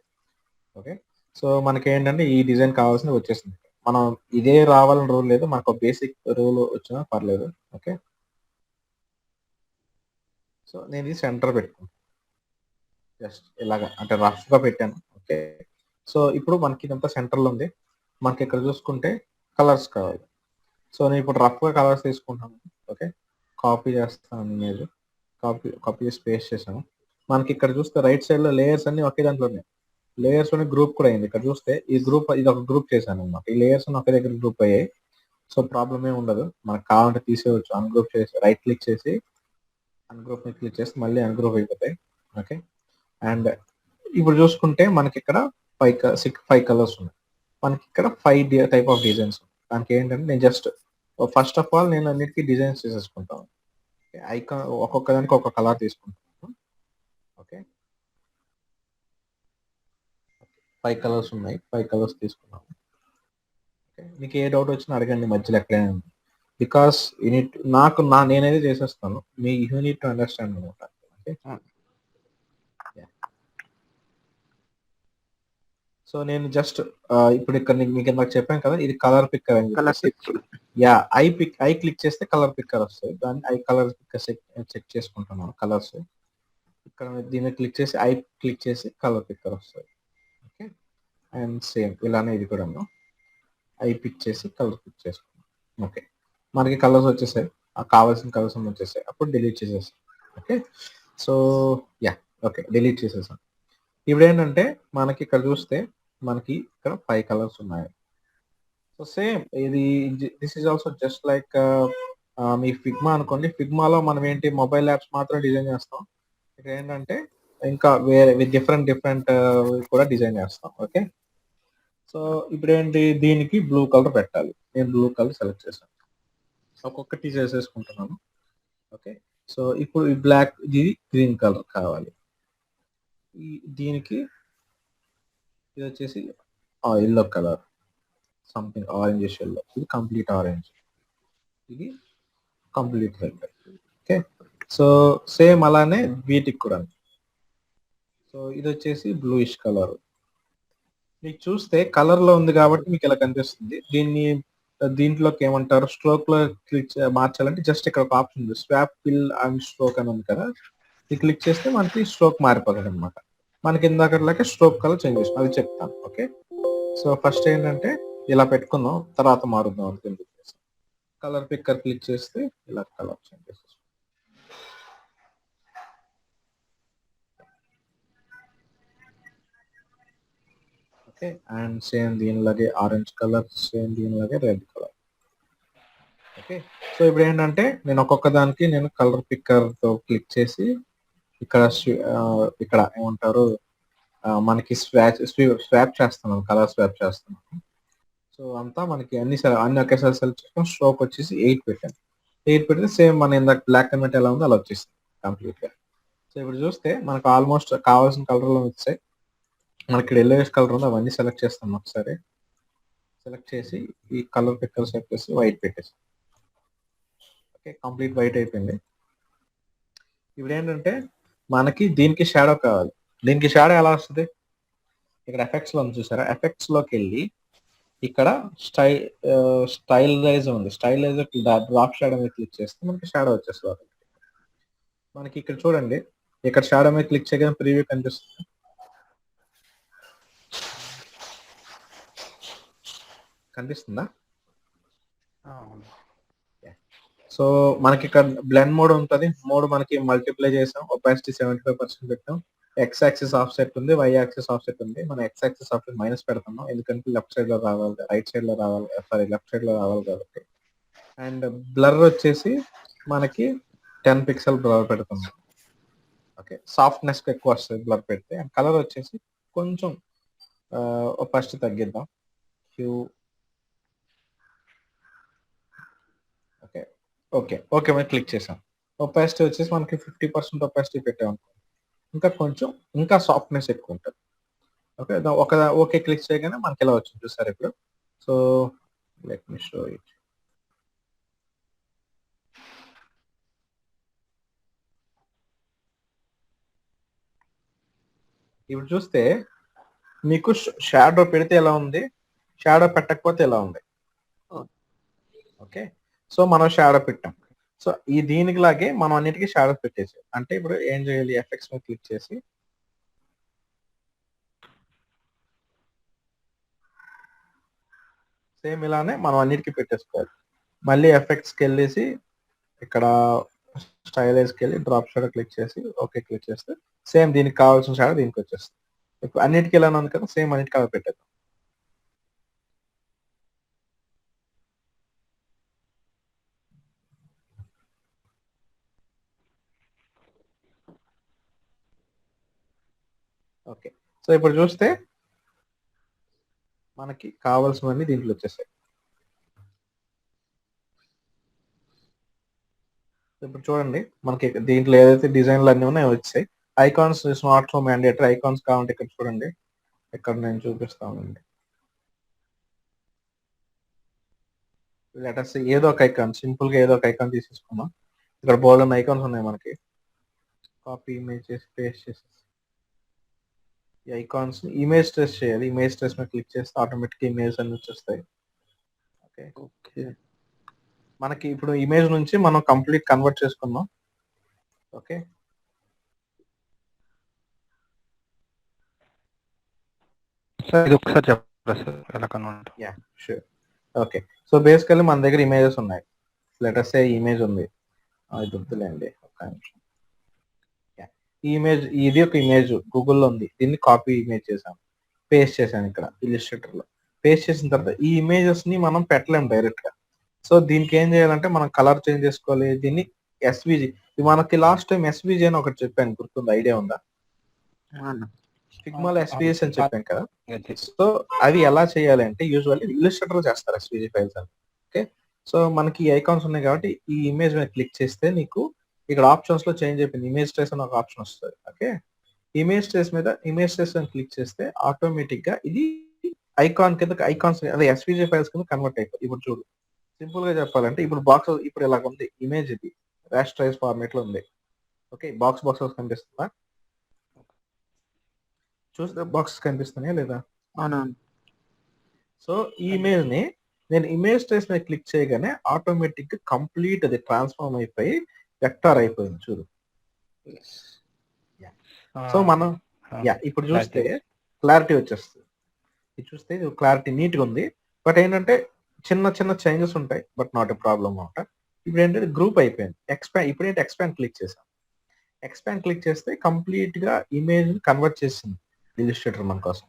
ఓకే. సో మనకేంటంటే ఈ డిజైన్ కావాల్సింది వచ్చేసింది. మనం ఇదే రావాలని రూల్ లేదు. మనకు బేసిక్ రూల్ వచ్చినా పర్లేదు. ఓకే. సో నేను ఇది సెంటర్ పెట్టుకున్నాను. జస్ట్ ఇలాగా అంటే రఫ్గా పెట్టాను. ఓకే. సో ఇప్పుడు మనకి ఇదంతా సెంటర్లో ఉంది. మనకి ఇక్కడ చూసుకుంటే కలర్స్ కావాలి. సో నేను ఇప్పుడు రఫ్గా కలర్స్ తీసుకుంటాను. ఓకే. కాపీ చేస్తాను ఇమేజ్. కాపీ చేసి పేస్ట్ చేశాను. మనకి ఇక్కడ చూస్తే రైట్ సైడ్ లో లేయర్స్ అన్ని ఒకే దాంట్లో ఉన్నాయి. లేయర్స్ లోనే గ్రూప్ కూడా అయింది. ఇక్కడ చూస్తే ఈ గ్రూప్ ఇది ఒక గ్రూప్ చేశాను అనమాట. ఈ లేయర్స్ ఒకే దగ్గర గ్రూప్ అయ్యాయి. సో ప్రాబ్లం ఏమి ఉండదు. మనకు కావాలంటే తీసేయవచ్చు. అన్గ్రూప్ చేసి రైట్ క్లిక్ చేసి అన్గ్రూప్ మీద క్లిక్ చేసి మళ్ళీ అన్గ్రూప్ అయిపోతాయి. ఓకే. అండ్ ఇప్పుడు చూసుకుంటే మనకి ఇక్కడ 5 కలర్స్ ఉన్నాయి. మనకి ఇక్కడ 5 టైప్ ఆఫ్ డిజైన్స్. దానికి ఏంటంటే నేను జస్ట్ ఫస్ట్ ఆఫ్ ఆల్ నేను అన్నిటికీ డిజైన్స్ చేసేసుకుంటాను. ఐకాన్ ఒక్కొక్క దానికి ఒక కలర్ తీసుకుంటాను. ఓకే. 5 కలర్స్ ఉన్నాయి. 5 కలర్స్ తీసుకున్నాము. ఓకే. మీకు ఏ డౌట్ వచ్చినా అడగండి మధ్యలో ఎక్కడైనా. బికాస్ యూనిట్ నేనైతే చేసేస్తాను. మీ యూనిట్ టు అండర్స్టాండ్ అనమాట. ఓకే. సో నేను జస్ట్ ఇప్పుడు ఇక్కడ మీకు ఇందాక చెప్పాను కదా, ఇది కలర్ పిక్కర్ అని చెప్పేసి. ఐ క్లిక్ చేస్తే కలర్ పిక్కర్ వస్తుంది. దాన్ని ఐ కలర్ పిక్కర్ చెక్ చేసుకుంటున్నాను కలర్స్. ఇక్కడ దీన్ని క్లిక్ చేసి ఐ క్లిక్ చేసి కలర్ పిక్కర్ వస్తుంది. ఓకే. అండ్ సేమ్ ఇలానే ఇది కూడా ఐ పిక్ చేసి కలర్ పిక్ చేసుకున్నాం. ఓకే. మనకి కలర్స్ వచ్చేసాయి. కావాల్సిన కలర్స్ వచ్చేసాయి. అప్పుడు డిలీట్ చేసేసాం. ఓకే. సో ఓకే, డిలీట్ చేసేసాం. ఇప్పుడు ఏంటంటే మనకి ఇక్కడ చూస్తే మనకి ఇక్కడ 5 కలర్స్ ఉన్నాయి. సో సేమ్ ఇది this is also just like me Figma అనుకోండి. ఫిగ్మాలో మనం ఏంటి మొబైల్ యాప్స్ మాత్రం డిజైన్ చేస్తాం. ఇక్కడ ఏంటంటే ఇంకా వేరే డిఫరెంట్ కూడా డిజైన్ చేస్తాం. ఓకే. సో ఇప్పుడు ఏంటి, దీనికి బ్లూ కలర్ పెట్టాలి. నేను బ్లూ కలర్ సెలెక్ట్ చేశాను. ఒక్కొక్కటి చేసేసుకుంటున్నాను. ఓకే. సో ఇప్పుడు ఈ బ్లాక్ ఇది గ్రీన్ కలర్ కావాలి. దీనికి ఇది వచ్చేసి yellow colour, something orange yellow. ఇది కంప్లీట్ ఆరెంజ్, ఇది complete red. Okay. So same అలానే వీటికి కూడా. సో ఇది వచ్చేసి బ్లూయిష్ కలర్. మీకు చూస్తే కలర్ లో ఉంది కాబట్టి మీకు ఇలా కనిపిస్తుంది. దీంట్లోకి ఏమంటారు, స్ట్రోక్ లో క్లిక్ మార్చాలంటే జస్ట్ ఇక్కడ ఒక ఆప్షన్ ఉంది, స్వాప్ ఫిల్ అండ్ స్ట్రోక్ అని ఉంది కదా. ఇది క్లిక్ చేస్తే మనకి స్ట్రోక్ మారిపోతుంది అనమాట. మనకి ఇందాకట్లాగే స్ట్రోక్ కలర్ చేంజ్ చేస్తాం, అది చెప్తాను. ఓకే. సో ఫస్ట్ ఏంటంటే ఇలా పెట్టుకుందాం, తర్వాత మారుద్దాం అనుకుంది. కలర్ పిక్కర్ క్లిక్ చేస్తే ఇలా కలర్ చేంజ్ చేస్తాం. ఓకే. అండ్ సేమ్ దీనిలాగే ఆరెంజ్ కలర్, సేమ్ దీనిలాగే రెడ్ కలర్. ఓకే. సో ఇప్పుడు ఏంటంటే నేను ఒక్కొక్క దానికి నేను కలర్ పిక్కర్ తో క్లిక్ చేసి ఇక్కడ ఏమంటారు, మనకి స్వాప్ చేస్తున్నాను, కలర్ స్వాప్ చేస్తున్నాను. సో అంతా మనకి అన్ని ఒకేసారి సెలెక్ట్ చేసుకొని స్ట్రోక్ వచ్చేసి 8 పెట్టాను. 8 పెడితే సేమ్ మన ఇందాక బ్లాక్ అండ్ వైట్ ఎలా ఉందో అలా వచ్చేసింది కంప్లీట్ గా. సో ఇప్పుడు చూస్తే మనకు ఆల్మోస్ట్ కావాల్సిన కలర్ లో వచ్చాయి. మనకి ఇక్కడ ఎల్లోయిష్ కలర్ ఉంది, అవన్నీ సెలెక్ట్ చేస్తాం. ఒకసారి సెలెక్ట్ చేసి ఈ కలర్ పిక్కర్ సెలెక్ట్ చేసి వైట్ పెట్టేసి. ఓకే. కంప్లీట్ వైట్ అయిపోయింది. ఇప్పుడు ఏంటంటే మనకి దీనికి షాడో కావాలి. దీనికి షాడో ఎలా వస్తుంది, ఇక్కడ ఎఫెక్ట్స్ లో చూసారా, ఎఫెక్ట్స్ లోకి వెళ్ళి ఇక్కడ స్టైలైజ్ ఉంది, స్టైలైజర్ డ్రాప్ షాడో మీద క్లిక్ చేస్తే మనకి షాడో వచ్చేస్తుంది. మనకి ఇక్కడ చూడండి, ఇక్కడ షాడో మీద క్లిక్ చేయగానే ప్రీవ్యూ కనిపిస్తుంది. కనిపిస్తుందా? సో మనకి ఇక్కడ బ్లెండ్ మోడ్ ఉంటుంది. మనకి మల్టిప్లై చేసాం, ఒపాసిటీ 75% పెట్టాం. ఎక్స్ యాక్సిస్ ఆఫ్సెట్ ఉంది, వై యాక్సిస్ ఆఫ్సెట్ ఉంది. మనం ఎక్స్ యాక్సిస్ ఆఫ్సెట్ మైనస్ పెడుతున్నాం, ఎందుకంటే లెఫ్ట్ సైడ్ లో రావాలి, లెఫ్ట్ సైడ్ లో రావాలి కాబట్టి. అండ్ బ్లర్ వచ్చేసి మనకి 10 పిక్సెల్ బ్లర్ పెడుతున్నాం. ఓకే. సాఫ్ట్నెస్ ఎక్కువ వస్తుంది బ్లర్ పెడితే. అండ్ కలర్ వచ్చేసి కొంచెం ఒపాసిటీ తగ్గిద్దాం, హ్యూ. ఓకే. ఓకే మనం క్లిక్ చేసాం. ఒపాసిటీ వచ్చేసి మనకి 50% ఒపాసిటీ పెట్టాం, ఇంకా కొంచెం ఇంకా సాఫ్ట్నెస్ ఎక్కువ ఉంటుంది. ఓకే. ఓకే క్లిక్ చేయగానే మనకి ఎలా వచ్చింది చూసారు ఇప్పుడు. So let me show it. ఇప్పుడు చూస్తే మీకు షాడో పెడితే ఎలా ఉంది, షాడో పెట్టకపోతే ఎలా ఉంది. ఓకే, సో మనం షాడో పెట్టాం. సో ఈ దీనికి లాగే మనం అన్నిటికీ షాడో పెట్టేసి, అంటే ఇప్పుడు ఏం చేయాలి, ఎఫెక్ట్స్ మీద క్లిక్ చేసి సేమ్ ఇలానే మనం అన్నిటికీ పెట్టేసుకోవాలి. మళ్ళీ ఎఫెక్ట్స్కి వెళ్ళేసి ఇక్కడ స్టైలైజ్కి వెళ్ళి డ్రాప్ షాడో క్లిక్ చేసి ఓకే క్లిక్ చేస్తే సేమ్ దీనికి కావాల్సిన షాడో దీనికి వచ్చేస్తుంది. ఇప్పుడు అన్నిటికీ ఇలా ఉంది కదా, సేమ్ అన్నిటికీ అలా పెట్టేద్దాం. ఓకే, సో ఇప్పుడు చూస్తే మనకి కావాల్సినవన్నీ దీంట్లో వచ్చేసాయి. ఇప్పుడు చూడండి మనకి దీంట్లో ఏదైతే డిజైన్లు అన్నీ ఉన్నాయో వచ్చాయి. Icons is not so mandatory. Icons కావాలంటే ఇక్కడ చూడండి, ఇక్కడ నేను చూపిస్తానండి. లెటర్స్ ఏదో ఒక ఐకాన్, సింపుల్ గా ఏదో ఒక ఐకాన్ తీసేసుకున్నాం. ఇక్కడ బోల్డ్ ఐకాన్స్ ఉన్నాయి మనకి. కాపీ ఇమేజ్ చేసి పేస్ట్ చేసి ఈ ఐకాన్స్ ఇమేజ్ ట్రేస్ చేయాలి. ఇమేజ్ ట్రేస్ మీద క్లిక్ చేస్తే ఆటోమేటిక్ ఇమేజ్ అన్ని వచ్చేస్తాయి. Okay okay. మనకి ఇప్పుడు ఇమేజ్ నుంచి మనం కంప్లీట్ కన్వర్ట్ చేసుకున్నాం. ఓకే, సార్ ఇది ఒకసారి చెప్పరా సార్ ఎలా convert? Yeah sure. Okay, so basically మన దగ్గర ఇమేజెస్ ఉన్నాయి. లెటర్స్ ఏ ఇమేజ్ ఉంది, ఇది వద్దులేండి ఒక నిమిషం. ఈ ఇమేజ్, ఇది ఒక ఇమేజ్ గూగుల్లో ఉంది. దీన్ని కాపీ ఇమేజ్ చేశాను, పేస్ట్ చేశాను ఇక్కడ ఇలిస్ట్రేటర్ లో. పేస్ట్ చేసిన తర్వాత ఈ ఇమేజెస్ ని మనం పెట్టలేము డైరెక్ట్ గా. సో దీనికి ఏం చేయాలంటే మనం కలర్ చేంజ్ చేసుకోవాలి. దీన్ని ఎస్విజి, మనకి లాస్ట్ టైం ఎస్విజి అని ఒకటి చెప్పాను, గుర్తుంది, ఐడియా ఉందా? ఫిగ్మాలో ఎస్విజిస్ అని చెప్పాను కదా. సో అవి ఎలా చేయాలి అంటే యూజువల్లీ ఇలిస్ట్రేటర్ చేస్తారు ఎస్విజి ఫైల్స్ అని. ఓకే, సో మనకి ఈ ఐకాన్స్ ఉన్నాయి కాబట్టి ఈ ఇమేజ్ మీద క్లిక్ చేస్తే నీకు ఇక్కడ ఆప్షన్స్ లో చేంజ్ అయిపోయింది. ఇమేజ్ ట్రేస్ అని ఒక ఆప్షన్ వస్తుంది. ఓకే, ఇమేజ్ ట్రేస్ మీద ఇమేజ్ ట్రేస్ అని క్లిక్ చేస్తే ఆటోమేటిక్ గా ఇది ఐకాన్ కింద, ఐకాన్స్ అదే ఎస్విజి ఫైల్స్ కింద కన్వర్ట్ అయిపోయి. ఇప్పుడు చూడు, సింపుల్ గా చెప్పాలంటే ఇప్పుడు బాక్స్ ఇప్పుడు ఇలా ఉంది, ఇమేజ్ ఇది రాస్టరైజ్ ఫార్మేట్ లో ఉంది. ఓకే, బాక్స్ కనిపిస్తుందా? చూస్తే బాక్స్ కనిపిస్తున్నాయా లేదా? అవునవును. సో ఈ ఇమేజ్ ని నేను ఇమేజ్ ట్రేస్ మీద క్లిక్ చేయగానే ఆటోమేటిక్ గా కంప్లీట్ అది ట్రాన్స్ఫార్మ్ అయిపోయి వెక్టార్ అయిపోయింది. చూడు, సో మనం ఇప్పుడు చూస్తే క్లారిటీ వచ్చేస్తుంది. ఇది చూస్తే క్లారిటీ నీట్ గా ఉంది. బట్ ఏంటంటే చిన్న చిన్న చేంజెస్ ఉంటాయి, బట్ నాట్ ఎ ప్రాబ్లమ్ అనమాట. ఇప్పుడు ఏంటంటే గ్రూప్ అయిపోయింది. ఇప్పుడు ఏంటి ఎక్స్పాండ్ క్లిక్ చేసాం. ఎక్స్పాండ్ క్లిక్ చేస్తే కంప్లీట్ గా ఇమేజ్ కన్వర్ట్ చేసింది ఇలిస్ట్రేటర్ మన కోసం.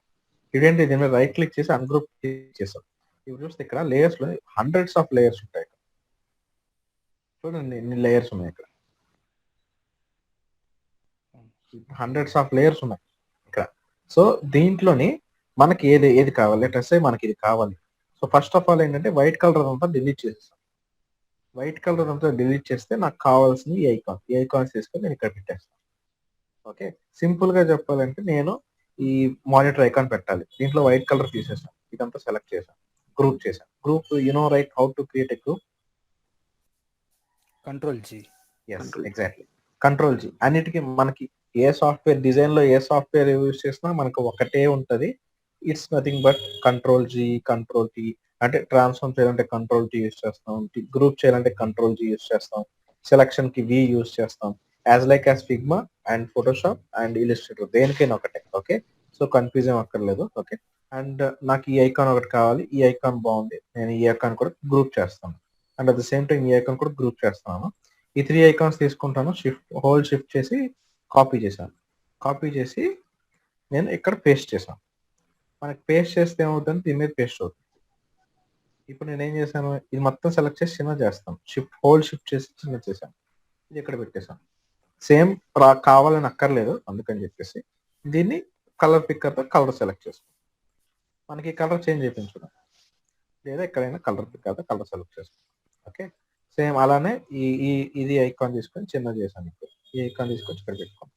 ఇదేంటి, దీని మీద రైట్ క్లిక్ చేసి అన్గ్రూప్ క్లిక్ చేసాం. ఇప్పుడు చూస్తే ఇక్కడ లేయర్స్ లో హండ్రెడ్స్ ఆఫ్ లేయర్స్ ఉంటాయి. చూడండి ఎన్ని లేయర్స్ ఉన్నాయి ఇక్కడ, హండ్రెడ్స్ ఆఫ్ లేయర్స్ ఉన్నాయి ఇక్కడ. సో దీంట్లోని మనకి ఏది కావాలి, లెటర్స్ మనకి ఇది కావాలి. సో ఫస్ట్ ఆఫ్ ఆల్ ఏంటంటే వైట్ కలర్ అంతా డిలీట్ చేసేస్తాం. వైట్ కలర్ అంతా డిలీట్ చేస్తే నాకు కావాల్సిన ఈ ఐకాన్స్ తీసుకొని నేను ఇక్కడ పెట్టేస్తాను. ఓకే, సింపుల్ గా చెప్పాలంటే నేను ఈ మానిటర్ ఐకాన్ పెట్టాలి. దీంట్లో వైట్ కలర్ తీసేసాను, ఇదంతా సెలెక్ట్ చేశాను, గ్రూప్ చేశాను. Group right how to create a group? Ctrl+G. Yes, exactly, Ctrl+G. అన్నిటికీ మనకి ఏ సాఫ్ట్వేర్ డిజైన్ లో ఏ సాఫ్ట్వేర్ యూజ్ చేసినా మనకు ఒకటే ఉంటది. It's nothing but Ctrl+G, Ctrl+T. అంటే ట్రాన్స్ఫార్మ్ చేయాలంటే Ctrl+T యూజ్ చేస్తాం, గ్రూప్ చేయాలంటే Ctrl+G యూజ్ చేస్తాం, సెలక్షన్ కి V యూజ్ చేస్తాం. As Figma and Photoshop and Illustrator దేనికైనా ఒకటే. ఓకే, సో కన్ఫ్యూజ్ ఏం అక్కర్లేదు. ఓకే, అండ్ నాకు ఈ ఐకాన్ ఒకటి కావాలి, ఈ ఐకాన్ బాగుంది, నేను ఈ ఐకాన్ కూడా గ్రూప్ చేస్తాను. And at the same time ఈ ఐకాన్ కూడా గ్రూప్ చేస్తాను. ఈ 3 ఐకాన్స్ తీసుకుంటాను, షిఫ్ట్ చేసి కాపీ చేశాను. కాపీ చేసి నేను ఇక్కడ పేస్ట్ చేశాను. మనకి పేస్ట్ చేస్తే ఏమవుతుంది, దీని మీద పేస్ట్ అవుతుంది. ఇప్పుడు నేను ఏం చేశాను, ఇది మొత్తం సెలెక్ట్ చేసి చిన్న చేస్తాను, షిఫ్ట్ చేసి చిన్న చేశాను, ఇది ఇక్కడ పెట్టేశాను. సేమ్ కావాలని అక్కర్లేదు, అందుకని చెప్పేసి దీన్ని కలర్ పిక్కర్తో కలర్ సెలెక్ట్ చేసుకో. మనకి కలర్ చేంజ్ అయిపోయింది చూడండి, లేదా ఎక్కడైనా కలర్ పిక్కర్తో కలర్ సెలెక్ట్ చేసుకో. ఓకే, సేమ్ అలానే ఇది ఐకాన్ తీసుకొని చిన్న చేశాను. ఇప్పుడు ఈ ఐకాన్ తీసుకొని ఇక్కడ పెట్టుకోండి.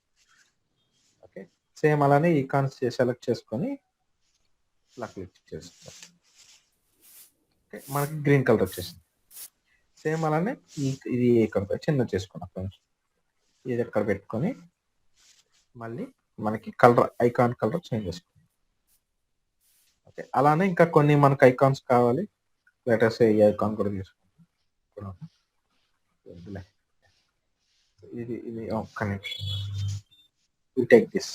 ఓకే, సేమ్ అలానే ఈ ఐకాన్స్ సెలెక్ట్ చేసుకొని ఇలా క్లిక్ చేసుకోండి. ఓకే, మనకి గ్రీన్ కలర్ వచ్చేసింది. సేమ్ అలానే ఇది ఐకాన్ చిన్న చేసుకున్నాం. ఇది ఎక్కడ పెట్టుకొని మళ్ళీ మనకి కలర్ ఐకాన్ కలర్ చేంజ్ చేసుకుంటాం. ఓకే, అలానే ఇంకా కొన్ని మనకు ఐకాన్స్ కావాలి. లెటర్స్ ఈ ఐకాన్ కూడా తీసుకుంటాం. ఇది ఒక్క నిమిషం. Take this.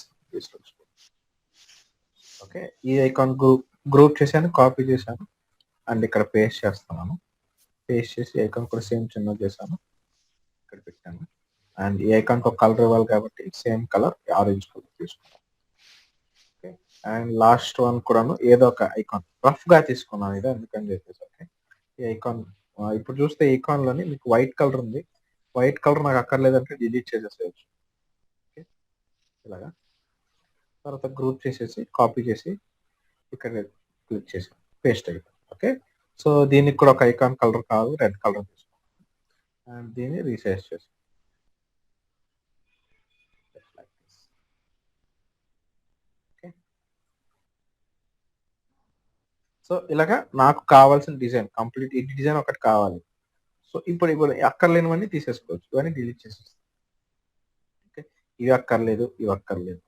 ఓకే, ఈ ఐకాన్ గ్రూప్ చేశాను, కాపీ చేశాను అండ్ ఇక్కడ పేస్ట్ చేస్తున్నాను. పేస్ట్ చేసి ఐకాన్ కూడా సేమ్ చిన్నది చేశాను, ఇక్కడ పెట్టాను. అండ్ ఈ ఐకాన్ ఒక కలర్ ఇవ్వాలి కాబట్టి సేమ్ కలర్ ఆరెంజ్ కలర్ తీసుకున్నాను. ఓకే, అండ్ లాస్ట్ వన్ కూడాను ఏదో ఒక ఐకాన్ రఫ్ గా తీసుకున్నాను, ఇది ఎందుకని చెప్పేసి. ఓకే, ఈ ఐకాన్ ఇప్పుడు చూస్తే ఐకాన్ లోని మీకు వైట్ కలర్ ఉంది. వైట్ కలర్ నాకు అక్కర్లేదంటే డిలీట్ చేసేసేయచ్చు. ఓకే, ఇలాగా తర్వాత గ్రూప్ చేసేసి కాపీ చేసి ఇక్కడ క్లిక్ చేసి పేస్ట్ అయిపోయింది. ఓకే, సో దీనికి కూడా ఒక ఐకాన్ కలర్ కాదు, రెడ్ కలర్ తీసుకున్నాను అండ్ దీన్ని రీసైజ్ చేసి సో ఇలాగా నాకు కావాల్సిన డిజైన్ కంప్లీట్ ఈ డిజైన్ ఒకటి కావాలి. సో ఇప్పుడు అక్కర్లేనివన్నీ తీసేసుకోవచ్చు, ఇవన్నీ డిలీట్ చేసేస్తాను. ఓకే, ఇవి అక్కర్లేదు, ఇవి అక్కర్లేదు,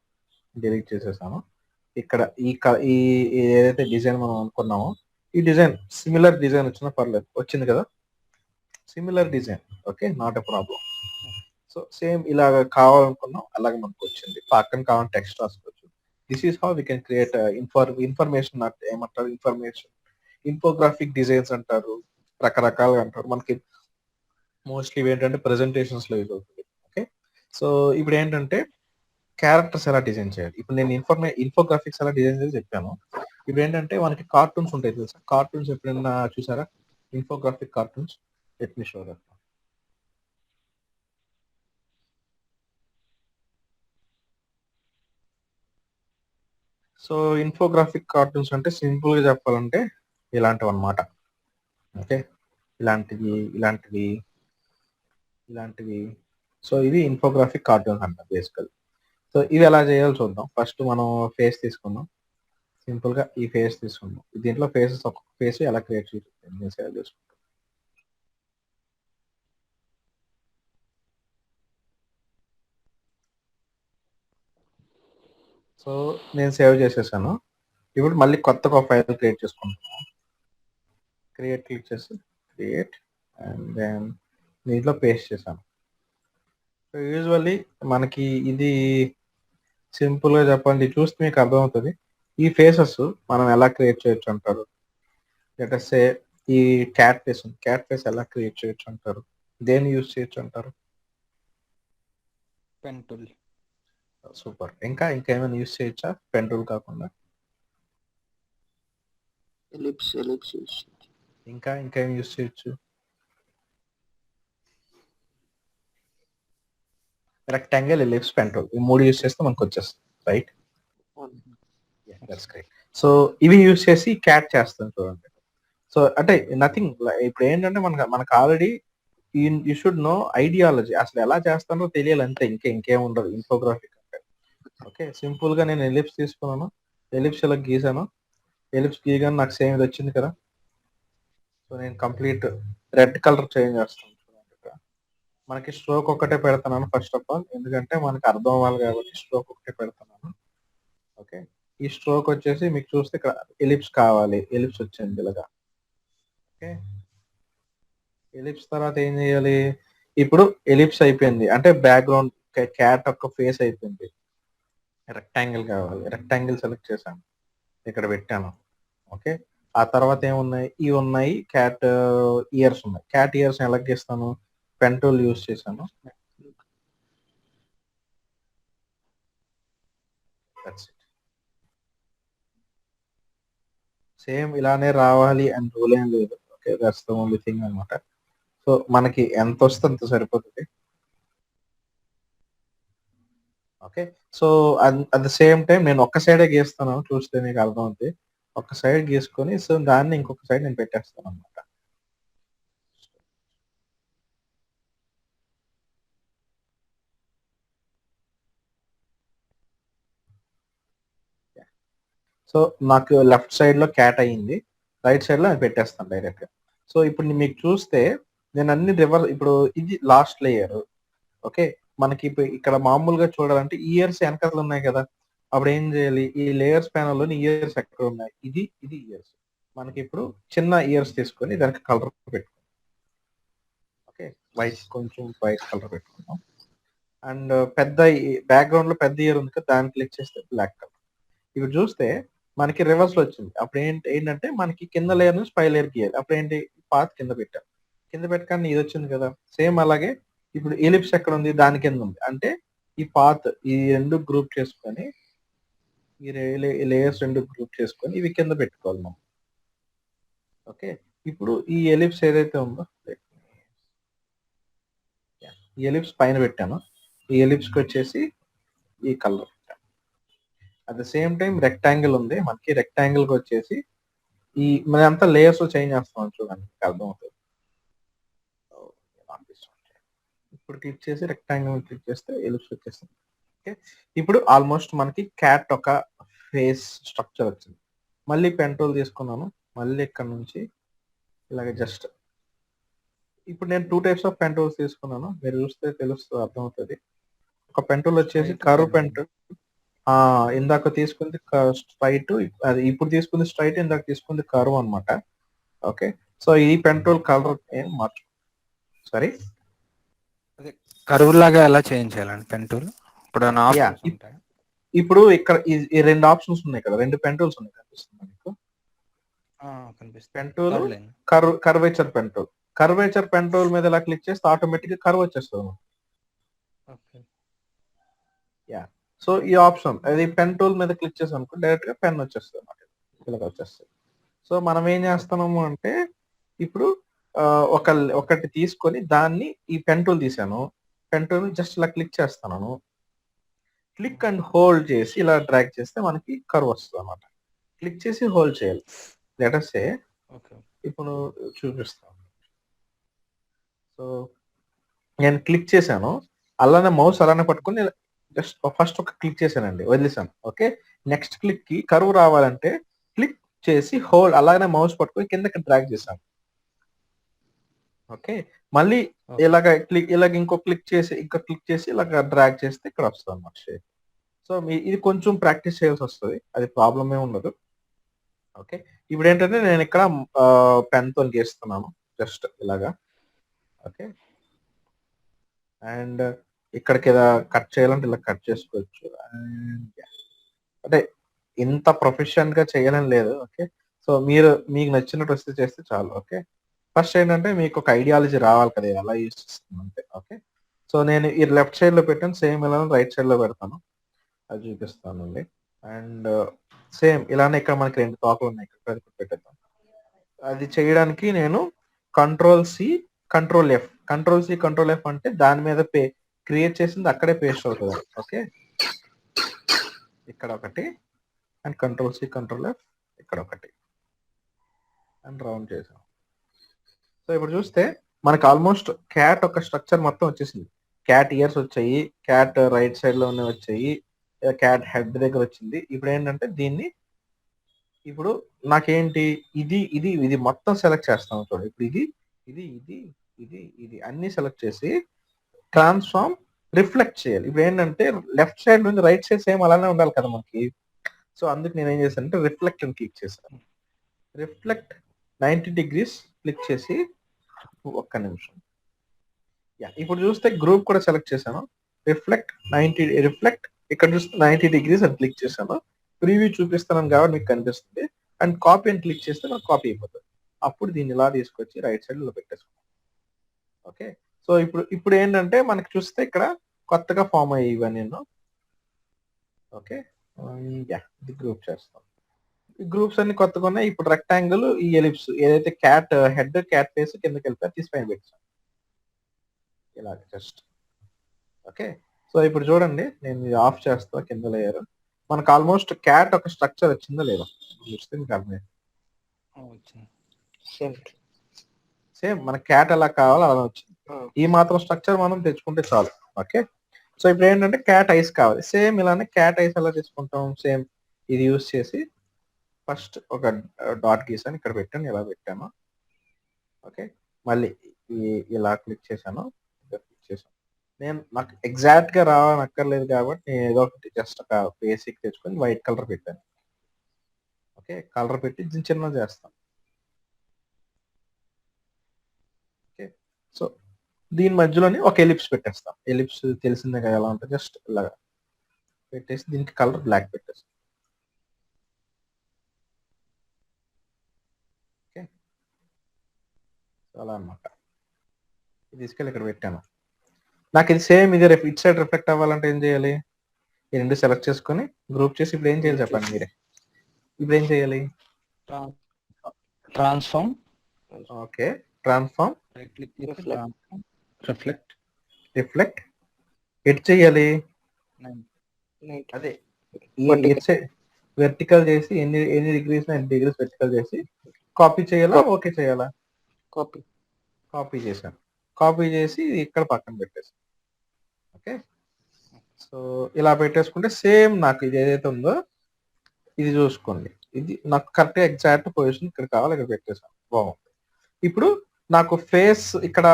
డిలీట్ చేసేసాను. ఇక్కడ ఈ ఏదైతే డిజైన్ మనం అనుకున్నామో ఈ డిజైన్ సిమిలర్ డిజైన్ వచ్చినా పర్లేదు, వచ్చింది కదా similar design. Okay, not a problem. So same ఇలాగ కావాలనుకున్నాం అలాగే మనకు వచ్చింది. పక్కన కావాలంటే టెక్స్ట్ రాసుకోవచ్చు. This is how we can create information ఏమంటారు, ఇన్ఫర్మేషన్ ఇన్ఫోగ్రాఫిక్ డిజైన్స్ అంటారు, రకరకాలుగా అంటారు. మనకి మోస్ట్లీ ఏంటంటే ప్రెజెంటేషన్స్ లో యూజ్ అవుతుంది. ఓకే, సో ఇప్పుడు ఏంటంటే క్యారెక్టర్స్ ఎలా డిజైన్ చేయాలి. ఇప్పుడు నేను ఇన్ఫోగ్రాఫిక్స్ ఎలా డిజైన్ చేసి చెప్పాను. ఇప్పుడు ఏంటంటే మనకి కార్టూన్స్ ఉంటాయి తెలుసా, కార్టూన్స్ ఎప్పుడైనా చూసారా, infographic cartoons. Let me show that. So infographic cartoons అంటే సింపుల్ గా చెప్పాలంటే ఇలాంటివి అన్నమాట. ఓకే, ఇలాంటివి ఇలాంటివి ఇలాంటివి. సో ఇది ఇన్ఫోగ్రాఫిక్ కార్టూన్స్ అంటారు బేసికల్. సో ఇది ఎలా చేయాలో చూద్దాం. ఫస్ట్ మనం ఫేస్ తీసుకుందాం. సింపుల్ గా ఈ ఫేస్ తీసుకుందాం. దీంట్లో ఫేసెస్ ఒక్కొక్క ఫేస్ ఎలా క్రియేట్ చేసుకుంటాం. సో నేను సేవ్ చేసేసాను. ఇప్పుడు మళ్ళీ కొత్తగా ఒక ఫైల్ క్రియేట్ చేసుకుంటున్నాను. క్రియేట్ క్లిక్ చేసి క్రియేట్ అండ్ దెన్ దీంట్లో పేస్ట్ చేశాను. సో యూజువల్లీ మనకి ఇది సింపుల్ గా చెప్పండి, చూస్తే మీకు అర్థమవుతుంది. ఈ ఫేసెస్ మనం ఎలా క్రియేట్ చేయొచ్చు అంటారు. లెట్స్ సే ఈ క్యాట్ ఫేస్ ఎలా క్రియేట్ చేయొచ్చు అంటారు, దేన్ని యూజ్ చేయొచ్చు అంటారు. Pen tool. సూపర్. ఇంకేమైనా యూజ్ చేయొచ్చా పెన్ టూల్ కాకుండా? ఎలిప్స్ ఇంకేం యూజ్ చేయొచ్చు? రెక్టాంగిల్, ఎలిప్స్, పెన్ టూల్, ఈ మూడు యూజ్ చేస్తే మనకు వచ్చేస్తుంది, రైట్? That's great. సో ఇవి యూజ్ చేసి క్యాట్ చేస్తాం చూడండి. సో అంటే నథింగ్. ఇప్పుడు ఏంటంటే మనకు already you should know ideology, అసలు ఎలా చేస్తానో తెలియాలి అంతే, ఇంకేం ఉండదు ఇన్ఫోగ్రాఫిక్ అంటే. ఓకే, సింపుల్ గా నేను ఎలిప్స్ తీసుకున్నాను, ఎలిప్స్ ఇలా గీసాను, ఎలిప్స్ గీయగానే నాకు సేమ్ ఇది వచ్చింది కదా. సో నేను కంప్లీట్ రెడ్ కలర్ చేంజ్ చేస్తాను చూడండి. ఇక్కడ మనకి స్ట్రోక్ ఒకటే పెడుతున్నాను ఫస్ట్ ఆఫ్ ఆల్, ఎందుకంటే మనకి అర్థం అవ్వాలి కాబట్టి స్ట్రోక్ ఒకటే పెడుతున్నాను. ఓకే, ఈ స్ట్రోక్ వచ్చేసి మీకు చూస్తే ఇక్కడ ఎలిప్స్ కావాలి, ఎలిప్స్ వచ్చింది ఇలాగా. ఓకే, ఎలిప్స్ తర్వాత ఏం చేయాలి, ఇప్పుడు ఎలిప్స్ అయిపోయింది అంటే బ్యాక్గ్రౌండ్ క్యాట్ యొక్క ఫేస్ అయిపోయింది. రెక్టాంగిల్ కావాలి, రెక్టాంగిల్ సెలెక్ట్ చేశాను, ఇక్కడ పెట్టాను. ఓకే, ఆ తర్వాత ఏమున్నాయి, ఇవి ఉన్నాయి, క్యాట్ ఇయర్స్ ఉన్నాయి. క్యాట్ ఇయర్స్ ఎలా గీస్తాను, పెన్ టూల్ యూజ్ చేశాను. సేమ్ ఇలానే రావాలి అని రూల్ ఏం లేదు. Okay, that's the only thing అనమాట. సో మనకి ఎంత వస్తే అంత సరిపోతుంది. Okay, so at the same time నేను ఒక్క సైడే గీస్తాను, చూస్తే మీకు అర్థం అవుతుంది. ఒక సైడ్ గీసుకొని సో దాన్ని ఇంకొక సైడ్ నేను పెట్టేస్తాను అనమాట. సో నాకు లెఫ్ట్ సైడ్ లో క్యాట్ అయ్యింది, రైట్ సైడ్ లో నేను పెట్టేస్తాను డైరెక్ట్ గా. సో ఇప్పుడు మీకు చూస్తే నేను అన్ని రివర్స్, ఇప్పుడు ఇది లాస్ట్ లేయర్. ఓకే, మనకి ఇప్పుడు ఇక్కడ మామూలుగా చూడాలంటే ఇయర్స్ వెనకాల ఉన్నాయి కదా, అప్పుడు ఏం చేయాలి, ఈ లేయర్స్ ప్యానల్ లోని ఇయర్స్ ఎక్కడ ఉన్నాయి, ఇది ఇయర్స్. మనకి ఇప్పుడు చిన్న ఇయర్స్ తీసుకొని దానికి కలర్ పెట్టుకుందాం. ఓకే, వైట్, కొంచెం వైట్ కలర్ పెట్టుకుందాం. అండ్ పెద్ద బ్యాక్గ్రౌండ్ లో పెద్ద ఇయర్ ఉంది కదా, దాన్ని క్లిక్ చేస్తే బ్లాక్ కలర్. ఇప్పుడు చూస్తే మనకి రివర్స్ లో వచ్చింది. అప్పుడు ఏంటంటే మనకి కింద లేయర్ నుంచి పై లేయర్ గీయాలి. అప్పుడు ఏంటి, పాత్ కింద పెట్టాను. కింద పెట్టగానే ఇది వచ్చింది కదా. సేమ్ అలాగే ఇప్పుడు ఎలిప్స్ ఎక్కడ ఉంది, దాని కింద ఉంది. అంటే ఈ పాత్ ఈ రెండు గ్రూప్ చేసుకొని, ఈ లేయర్స్ రెండు గ్రూప్ చేసుకొని ఇవి కింద పెట్టుకోవాలి మనం. ఓకే, ఇప్పుడు ఈ ఎలిప్స్ ఏదైతే ఉందో, ఈ ఎలిప్స్ పైన పెట్టాను. ఈ ఎలిప్స్ కి వచ్చేసి ఈ కలర్ పెట్టాను. At the same time rectangle ఉంది మనకి, రెక్టాంగిల్ కి వచ్చేసి ఈ మనంతా లేయర్స్ చేంజ్ చేస్తాం చూడండి, మీకు అర్థమవుతుంది. ఇప్పుడు క్లిక్ చేసి రెక్టాంగిల్ క్లిక్ చేస్తే ఎలిప్స్ వచ్చేస్తుంది. ఓకే, ఇప్పుడు ఆల్మోస్ట్ మనకి క్యాట్ ఒక ఫేస్ స్ట్రక్చర్ వచ్చింది. మళ్ళీ పెన్ టూల్ తీసుకున్నాను. మళ్ళీ ఇక్కడ నుంచి ఇలాగ జస్ట్, ఇప్పుడు నేను 2 టైప్స్ ఆఫ్ పెన్ టూల్స్ తీసుకున్నాను. మీరు చూస్తే తెలుస్తుంది, అర్థమవుతుంది. ఒక పెన్ టూల్ వచ్చేసి కర్వ్ పెన్ టూల్. ఇందాక తీసుకుంది స్ట్రైట్, అది ఇప్పుడు తీసుకుంది స్ట్రైట్, ఇందాక తీసుకుంది కర్వ్ అన్నమాట. ఓకే, సో ఈ పెన్ టూల్ కలర్ ఏం మార్చు, సారీ, కరువు లాగా ఎలా చేంజ్ చేయాలండి పెన్ టూల్? ఇప్పుడు ఆప్షన్స్ ఉంటాయి. ఇప్పుడు ఇక్కడ ఈ రెండు ఆప్షన్స్ ఉన్నాయి కదా, రెండు పెన్ టూల్స్ ఉన్నాయి, కనిపిస్తుంది మీకు. కనిపిస్తుంది. Pen tool, curvature pen tool. Curvature pen tool మీద ఇలా క్లిక్ చేస్తే ఆటోమేటిక్ గా కర్వ్ వచ్చేస్తుంది. యా, సో ఈ ఆప్షన్ అది పెన్ టూల్ మీద క్లిక్ చేసాం అనుకో, డైరెక్ట్ గా పెన్ వచ్చేస్తుంది అన్నమాట, ఇలాగ వచ్చేస్తుంది. సో మనం ఏం చేస్తున్నాము అంటే, ఇప్పుడు ఒకటి తీసుకొని దాన్ని ఈ పెన్ టూల్ తీసాను, పెన్ టూల్ జస్ట్ ఇలా క్లిక్ చేస్తున్నాను. క్లిక్ అండ్ హోల్డ్ చేసి ఇలా డ్రాగ్ చేస్తే మనకి కర్వ్ వస్తుంది అన్నమాట. క్లిక్ చేసి హోల్డ్ చేయాలి. లెటర్సే ఇప్పుడు చూపిస్తాను. సో నేను క్లిక్ చేశాను, అలానే మౌస్ అలానే పట్టుకుని జస్ట్ ఫస్ట్ ఒక క్లిక్ చేశానండి, వదిలేసాను. ఓకే, నెక్స్ట్ క్లిక్ కి కర్వ్ రావాలంటే క్లిక్ చేసి హోల్డ్, అలానే మౌస్ పట్టుకుని కిందకి డ్రాగ్ చేశాను. ఓకే, మళ్ళీ ఇలాగ ఇంకో క్లిక్ చేసి ఇలాగ డ్రాగ్ చేస్తే ఇక్కడ వస్తుంది అన్నమాట షేప్. సో ఇది కొంచెం ప్రాక్టీస్ చేయాల్సి వస్తుంది, అది ప్రాబ్లం ఏ ఉండదు. ఓకే, ఇప్పుడు ఏంటంటే నేను ఇక్కడ పెన్ తో గీస్తున్నాను జస్ట్ ఇలాగా. ఓకే, అండ్ ఇక్కడికి ఇలా కట్ చేయాలంటే ఇలా కట్ చేసుకోవచ్చు. అంటే ఇంత ప్రొఫెషనల్ గా చేయడం లేదు. ఓకే, సో మీకు నచ్చినట్టు వస్తే చేస్తే చాలు. ఓకే, ఫస్ట్ ఏంటంటే మీకు ఒక ఐడియాలజీ రావాలి కదా, ఎలా యూజ్ చేస్తుంది అంతే. ఓకే, సో నేను ఈ లెఫ్ట్ సైడ్ లో పెట్టాను, సేమ్ ఇలా రైట్ సైడ్ లో పెడతాను, అది చూపిస్తానండి. అండ్ సేమ్ ఇలానే ఇక్కడ మనకి రెండు తోకలు ఉన్నాయి, ఇక్కడ పెట్టేద్దాం. అది చేయడానికి నేను కంట్రోల్-C కంట్రోల్-F అంటే దాని మీద క్రియేట్ చేసింది అక్కడే పేస్ట్ అవుతుంది. ఓకే, ఇక్కడ ఒకటి, అండ్ కంట్రోల్-C కంట్రోల్-F ఇక్కడ ఒకటి, అండ్ రౌండ్ చేసాం. సో ఇప్పుడు చూస్తే మనకి ఆల్మోస్ట్ క్యాట్ ఒక స్ట్రక్చర్ మొత్తం వచ్చేసింది. క్యాట్ ఇయర్స్ వచ్చాయి, క్యాట్ రైట్ సైడ్ లోనే వచ్చాయి, క్యాట్ హెడ్ దగ్గర వచ్చింది. ఇప్పుడు ఏంటంటే దీన్ని, ఇప్పుడు నాకేంటి ఇది మొత్తం సెలెక్ట్ చేస్తాను చూడండి. ఇప్పుడు ఇది అన్ని సెలెక్ట్ చేసి ట్రాన్స్ఫార్మ్ రిఫ్లెక్ట్ చేయాలి. ఇప్పుడు ఏంటంటే లెఫ్ట్ సైడ్ నుంచి రైట్ సైడ్ సేమ్ అలానే ఉండాలి కదా మనకి. సో అందుకు నేను ఏం చేశాను అంటే రిఫ్లెక్ట్ అని క్లిక్ చేశాను. రిఫ్లెక్ట్ 90 degrees క్లిక్ చేసి ఒక్క నిమిషం. ఇప్పుడు చూస్తే గ్రూప్ కూడా సెలెక్ట్ చేశాను. రిఫ్లెక్ట్ ఇక్కడ చూస్తే 90 degrees అని క్లిక్ చేశాను. ప్రీవ్యూ చూపిస్తాను కాబట్టి మీకు కనిపిస్తుంది. అండ్ కాపీ అని క్లిక్ చేస్తే నాకు కాపీ అయిపోతుంది. అప్పుడు దీన్ని ఇలా తీసుకొచ్చి రైట్ సైడ్ లో పెట్టేసుకున్నాను. ఓకే, సో ఇప్పుడు ఏంటంటే మనకి చూస్తే ఇక్కడ కొత్తగా ఫామ్ అయ్యి ఇవన్నీ. ఓకే, ఇది గ్రూప్ చేస్తాం. ఈ గ్రూప్స్ అన్ని కొత్తగా ఉన్నాయి. ఇప్పుడు రెక్టాంగిల్, ఈ ఎలిప్స్ ఏదైతే క్యాట్ హెడ్, క్యాట్ ఫేస్ కిందకి వెళ్తే తీసి పైన పెట్టాను ఇలా జస్ట్. ఓకే, సో ఇప్పుడు చూడండి, నేను ఇది ఆఫ్ చేస్తా. కింద లేయర్ మనకు ఆల్మోస్ట్ క్యాట్ ఒక స్ట్రక్చర్ వచ్చిందా లేదా చూస్తే మీకు అర్థం. సేమ్ మన క్యాట్ ఎలా కావాలో అలా వచ్చింది. ఈ మాత్రం స్ట్రక్చర్ మనం తెచ్చుకుంటే చాలు. ఓకే, సో ఇప్పుడు ఏంటంటే క్యాట్ ఐస్ కావాలి. సేమ్ ఇలానే క్యాట్ ఐస్ ఎలా తెచ్చుకుంటాం, సేమ్ ఇది యూజ్ చేసి ఫస్ట్ ఒక డాట్ గీసాను, ఇక్కడ పెట్టాను, ఇలా పెట్టాను. ఓకే, మళ్ళీ ఇలా క్లిక్ చేశాను, క్లిక్ చేశాను. నాకు ఎగ్జాక్ట్ గా రావాలని అక్కర్లేదు కాబట్టి నేను ఏదో ఒకటి జస్ట్ ఒక బేసిక్ తెచ్చుకొని వైట్ కలర్ పెట్టాను. ఓకే, కలర్ పెట్టి దీన్ని చిన్న చేస్తాం. ఓకే, సో దీని మధ్యలోనే ఒక ఎలిప్స్ పెట్టేస్తాం. ఎలిప్స్ తెలిసిందే కదా ఎలా ఉంటుంది, జస్ట్ ఇలాగా పెట్టేసి దీనికి కలర్ బ్లాక్ పెట్టేస్తాం. ఓకే, సో అలా అనమాట. ఇది తీసుకెళ్ళి ఇక్కడ పెట్టాను. నాకు ఇది సేమ్ ఇది ఇట్ సైడ్ రిఫ్లెక్ట్ అవ్వాలంటే ఏం చేయాలి? ఈ రెండు సెలెక్ట్ చేసుకొని గ్రూప్ చేసి ఇప్పుడు ఏం చేయాలి చెప్పండి మీరే. ఇప్పుడు ఏం చేయాలి? Transform. Okay, transform, reflect at చేయాలి. అదే వెర్టికల్ చేసి ఎన్ని డిగ్రీస్ 90 డిగ్రీస్ వెర్టికల్ చేసి కాపీ చేయాలా? ఓకే చేయాలా? కాపీ చేశాను. కాపీ చేసి ఇక్కడ పక్కన పెట్టేసాను. ఓకే, సో ఇలా పెట్టేసుకుంటే సేమ్ నాకు ఇది ఏదైతే ఉందో ఇది చూసుకోండి. ఇది నాకు కరెక్ట్ ఎగ్జాక్ట్ పొజిషన్ ఇక్కడ కావాలి, ఇక్కడ పెట్టేసాను. బాగుంది. ఇప్పుడు నాకు ఫేస్ ఇక్కడ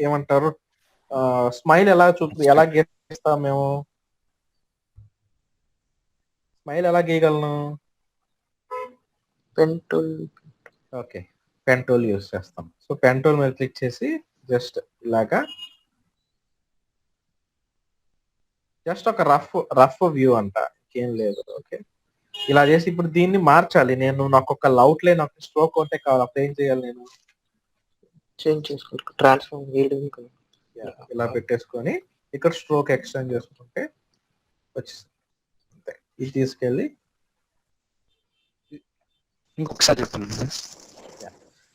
ఏమంటారు స్మైల్ ఎలా ఎలా గీస్తాం మేము? స్మైల్ ఎలా గీయగలను? Pen tool. Okay, pen tool use చేస్తాం. సో పెన్ టూల్ మీద క్లిక్ చేసి జస్ట్ ఇలాగా జస్ట్ ఒక రఫ్ వ్యూ అంట, ఇంకేం లేదు. ఓకే, ఇలా చేసి ఇప్పుడు దీన్ని మార్చాలి. నాకు ఒక లౌట్ లైన్ ఒక స్ట్రోక్ ఒకటే కావాలి. అప్పుడు ఏం చేయాలి? నేను చేంజ్ చేసుకుంటా. ట్రాన్స్ఫార్మ్ వీల్డింగ్ ఇలా పెట్టేసుకొని ఇక్కడ స్ట్రోక్ ఎక్స్టెండ్ చేసుకుంటే వచ్చేసి ఇది తీసుకెళ్ళి ఇంకొకసారి చెప్పండి.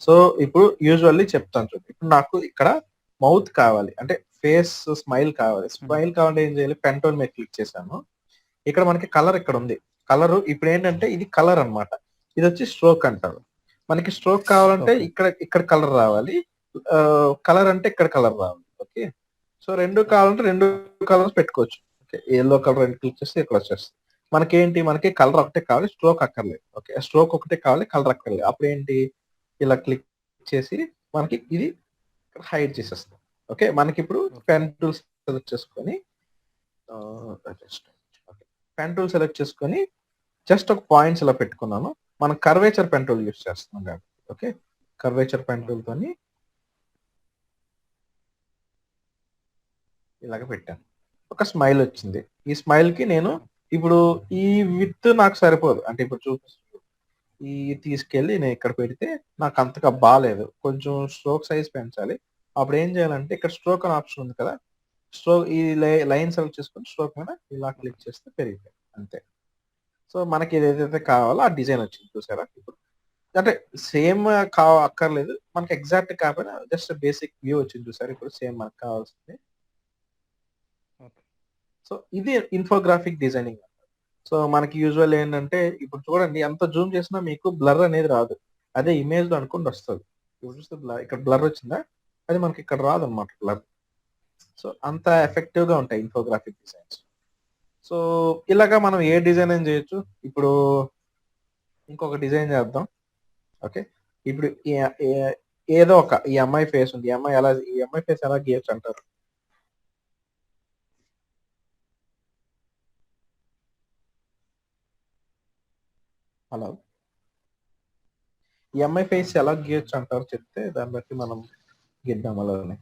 సో ఇప్పుడు యూజువల్లీ చెప్తాను చూడండి. ఇప్పుడు నాకు ఇక్కడ మౌత్ కావాలి, అంటే ఫేస్ స్మైల్ కావాలి. స్మైల్ కావాలంటే ఏం చేయాలి? పెన్ టూల్ మీద క్లిక్ చేశాను. ఇక్కడ మనకి కలర్ ఇక్కడ ఉంది. కలర్ ఇప్పుడు ఏంటంటే ఇది కలర్ అన్నమాట. ఇది వచ్చి స్ట్రోక్ అంటారు. మనకి స్ట్రోక్ కావాలంటే ఇక్కడ కలర్ రావాలి. కలర్ అంటే ఇక్కడ కలర్ రావాలి. ఓకే, సో రెండు కావాలంటే రెండు కలర్స్ పెట్టుకోవచ్చు. ఓకే, ఎల్లో కలర్ రెండు క్లిక్ చేస్తే ఇక్కడ వచ్చేస్తుంది. మనకి కలర్ ఒకటే కావాలి, స్ట్రోక్ అక్కర్లేదు. ఓకే, స్ట్రోక్ ఒకటే కావాలి, కలర్ అక్కర్లేదు. అప్పుడు ఏంటి? ఇలా క్లిక్ చేసి మనకి ఇది హైడ్ చేసేస్తాం. ఓకే, మనకి ఇప్పుడు పెన్ టూల్ సెలెక్ట్ చేసుకొని పెన్ టూల్ సెలెక్ట్ చేసుకొని జస్ట్ ఒక పాయింట్స్ ఇలా పెట్టుకున్నాను. మనం కర్వేచర్ పెన్ టూల్ యూస్ చేస్తున్నాం కాబట్టి ఓకే, కర్వేచర్ పెన్ టూల్ తోని ఇలాగ పెట్టాను. ఒక స్మైల్ వచ్చింది. ఈ స్మైల్ కి నేను ఇప్పుడు ఈ విత్ నాకు సరిపోదు, అంటే ఇప్పుడు చూపిస్తుంది. ఈ తీసుకెళ్ళి నేను ఇక్కడ పెడితే నాకు అంతగా బాగాలేదు, కొంచెం స్ట్రోక్ సైజ్ పెంచాలి. అప్పుడు ఏం చేయాలంటే ఇక్కడ స్ట్రోక్ అని ఆప్షన్ ఉంది కదా, స్ట్రోక్ ఈ లైన్ సెలెక్ట్ చేసుకొని స్ట్రోక్ మీద ఇలా క్లిక్ చేస్తే పెరిగిపోయింది అంతే. సో మనకి ఏదైతే కావాలో ఆ డిజైన్ వచ్చింది చూసారా. ఇప్పుడు అంటే సేమ్ అక్కర్లేదు, మనకి ఎగ్జాక్ట్ కాకపోయినా జస్ట్ బేసిక్ వ్యూ వచ్చింది చూసారు. ఇప్పుడు సేమ్ మనకు కావాల్సింది. సో ఇది ఇన్ఫోగ్రాఫిక్ డిజైనింగ్. సో మనకి యూజువల్ ఏంటంటే ఇప్పుడు చూడండి ఎంత జూమ్ చేసినా మీకు బ్లర్ అనేది రాదు, అదే ఇమేజ్ లో అనుకుంటూ వస్తుంది. ఇప్పుడు చూస్తే ఇక్కడ బ్లర్ వచ్చిందా, అది మనకి ఇక్కడ రాదు అనమాట బ్లర్. సో అంత ఎఫెక్టివ్ గా ఉంటాయి ఇన్ఫోగ్రాఫిక్ డిజైన్స్. సో ఇలాగా మనం ఏ డిజైన్ అయినా చేయొచ్చు. ఇప్పుడు ఇంకొక డిజైన్ చేద్దాం. ఓకే, ఇప్పుడు ఏదో ఒక ఈ అమ్మాయి ఫేస్ ఉంది, ఈ అమ్మాయి ఫేస్ ఎలా గీయచ్చు అంటారు? హలో, ఈ అమ్మాయి ఫేస్ ఎలా గీయచ్చు అంటారు చెప్తే దాన్ని బట్టి మనం గీద్దాం. అలానే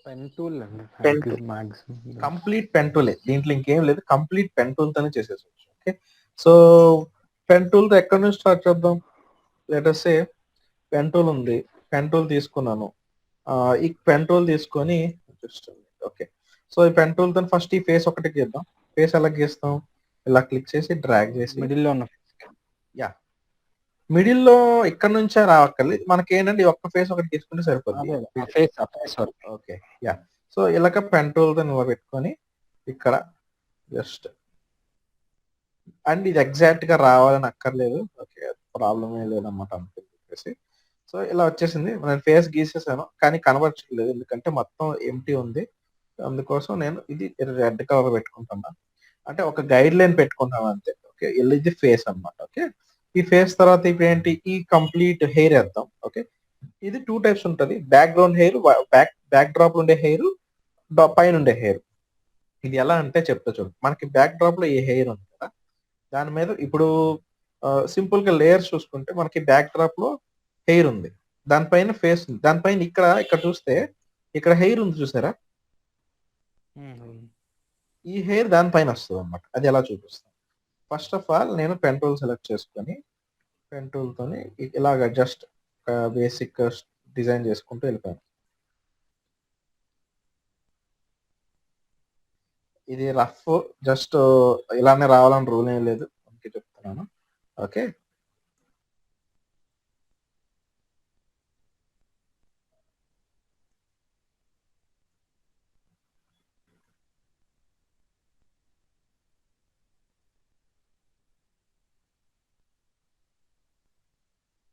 పెన్ టూల్ అండి, కంప్లీట్ పెన్ టూలే, దీంట్లో ఇంకేం లేదు, కంప్లీట్ పెన్ టూల్ తోనే చేసేసుకోవచ్చు. ఓకే, సో పెన్ టూల్ ఎక్కడి నుంచి స్టార్ట్ చేద్దాం? లెటర్స్ సే పెన్ టూల్ ఉంది, పెన్ టూల్ తీసుకున్నాను. ఈ పెన్ టూల్ తీసుకొని ఓకే, సో ఈ పెన్ టూల్ తో ఫస్ట్ ఈ ఫేస్ ఒకటి గీద్దాం. ఫేస్ ఎలా గీస్తాం? ఇలా క్లిక్ చేసి డ్రాగ్ చేసి మిడిల్లో ఉన్న యా మిడిల్లో ఇక్కడ నుంచే రావక్కర్లేదు, మనకి ఏంటంటే ఒక్క ఫేస్ ఒకటి తీసుకుంటే సరిపోతుంది. ఓకే, యా సో ఇలాగ పెన్ టూల్ తో నువ్వు పెట్టుకొని ఇక్కడ జస్ట్ అండ్ ఇది ఎగ్జాక్ట్ గా రావాలని అక్కర్లేదు. ఓకే, ప్రాబ్లం ఏం లేదన్నమాట అని చెప్పేసి. సో ఇలా వచ్చేసింది. నేను ఫేస్ గీసేసాను కానీ కనబడట్లేదు, ఎందుకంటే మొత్తం ఎంటీ ఉంది. అందుకోసం నేను ఇది రెడ్ కలర్ పెట్టుకుంటున్నా, అంటే ఒక గైడ్ లైన్ పెట్టుకుంటాను అంతే. ఓకే, ఇది ఫేస్ అన్నమాట. ఓకే, ఈ ఫేస్ తర్వాత ఇప్పుడు ఏంటి, ఈ కంప్లీట్ హెయిర్ వేద్దాం. ఓకే, ఇది 2 టైప్స్ ఉంటది. బ్యాక్గ్రౌండ్ హెయిర్, బ్యాక్ డ్రాప్ ఉండే హెయిర్, పైన ఉండే హెయిర్. ఇది ఎలా అంటే చెప్తా చూడు. మనకి బ్యాక్ డ్రాప్ లో ఈ హెయిర్ ఉంది కదా, దాని మీద ఇప్పుడు సింపుల్ గా లేయర్స్ చూసుకుంటే మనకి బ్యాక్ డ్రాప్ లో హెయిర్ ఉంది, దానిపైన ఫేస్ ఉంది, దానిపైన ఇక్కడ చూస్తే ఇక్కడ హెయిర్ ఉంది చూసారా, ఈ హెయిర్ దానిపైన వస్తుంది అనమాట. అది ఎలా చూపిస్తాను. ఫస్ట్ ఆఫ్ ఆల్ నేను పెన్ టూల్ సెలెక్ట్ చేసుకొని పెన్ టూల్ తోని ఇలాగ జస్ట్ బేసిక్ డిజైన్ చేసుకుంటూ వెళ్ళిపోయాను. ఇది రఫ్, జస్ట్ ఇలానే రావాలని రూల్ ఏం లేదు, అందుకే చెప్తున్నాను. ఓకే,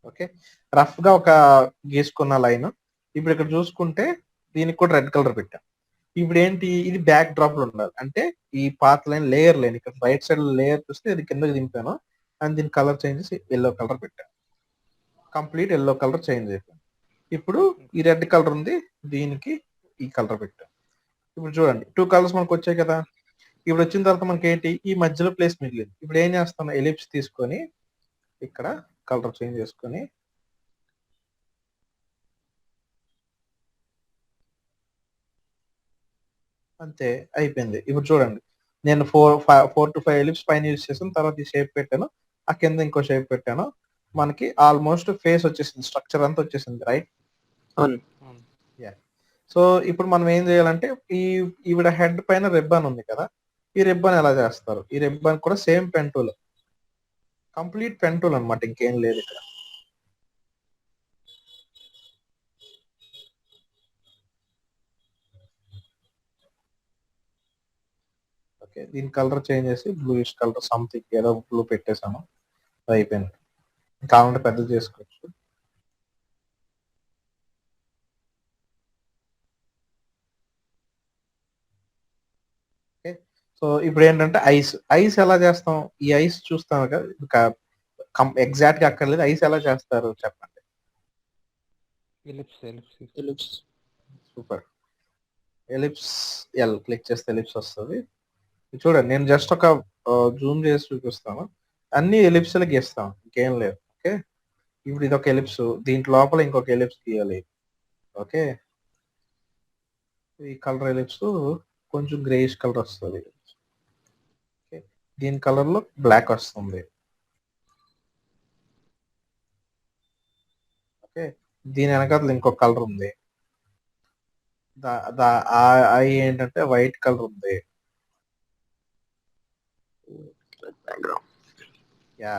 ఓకే, రఫ్ గా ఒక గీసుకున్న లైన్. ఇప్పుడు ఇక్కడ చూసుకుంటే దీనికి కూడా రెడ్ కలర్ పెట్టాం. ఇప్పుడు ఏంటి, ఇది బ్యాక్ డ్రాప్ లో ఉండాలి, అంటే ఈ పాత్ లైన్ లేయర్ లైన్ ఇక్కడ రైట్ సైడ్ లేయర్ చూస్తే ఇది కిందకి దింపాను, అండ్ దీని కలర్ చేంజ్ చేసి ఎల్లో కలర్ పెట్టాను. కంప్లీట్ ఎల్లో కలర్ చేంజ్ అయిపోయింది. ఇప్పుడు ఈ రెడ్ కలర్ ఉంది, దీనికి ఈ కలర్ పెట్టాను. ఇప్పుడు చూడండి 2 కలర్స్ మనకు వచ్చాయి కదా. ఇప్పుడు వచ్చిన తర్వాత మనకి ఏంటి, ఈ మధ్యలో ప్లేస్ మిగిలింది. ఇప్పుడు ఏం చేస్తాను, ఎలిప్స్ తీసుకొని ఇక్కడ కలర్ చేంజ్ చేసుకొని అంతే అయిపోయింది. ఇప్పుడు చూడండి, నేను 4 to 5 ఎలిప్స్ పైన యూజ్ చేసాను, తర్వాత ఈ షేప్ పెట్టాను, ఆ కింద ఇంకో షేప్ పెట్టాను, మనకి ఆల్మోస్ట్ ఫేస్ వచ్చేసింది, స్ట్రక్చర్ అంతా వచ్చేసింది, రైట్. అవును. సో ఇప్పుడు మనం ఏం చేయాలంటే, ఈవిడ హెడ్ పైన రిబ్బన్ ఉంది కదా, ఈ రిబ్బన్ ఎలా చేస్తారు, ఈ రిబ్బన్ కూడా same pen tool, complete pen tool అనమాట, ఇంకేం లేదు ఇక్కడ. ఓకే, దీని కలర్ చేంజ్ చేసి బ్లూయిష్ కలర్ సంథింగ్ ఏదో బ్లూ పెట్టేసాను, అయిపోయింది. కావాలంటే పెద్ద చేసుకోవచ్చు. ఓకే, సో ఇప్పుడు ఏంటంటే ఐస్ ఎలా చేస్తాం, ఈ ఐస్ చూస్తాం కదా, ఎగ్జాక్ట్ గా అక్కర్లేదు, ఐస్ ఎలా చేస్తారు చెప్పండి. Ellipse. Super, ellipse L click చేస్తే ఎలిప్స్ వస్తుంది. చూడండి, నేను జస్ట్ ఒక జూమ్ చేసి చూపిస్తాను, అన్ని ఎలిప్స్లు గీస్తాం, ఇంకేం లేదు. ఓకే, ఇప్పుడు ఇది ఒక ఎలిప్స్, దీంట్ లోపల ఇంకొక ఎలిప్స్ గీయాలి. ఓకే, ఈ కలర్ ఎలిప్స్ కొంచెం గ్రేయిష్ కలర్ వస్తుంది, దీని కలర్ లో బ్లాక్ వస్తుంది. ఓకే, దీని వెనకాల ఇంకొక కలర్ ఉంది, ఐ ఏంటంటే వైట్ కలర్ ఉంది. యా,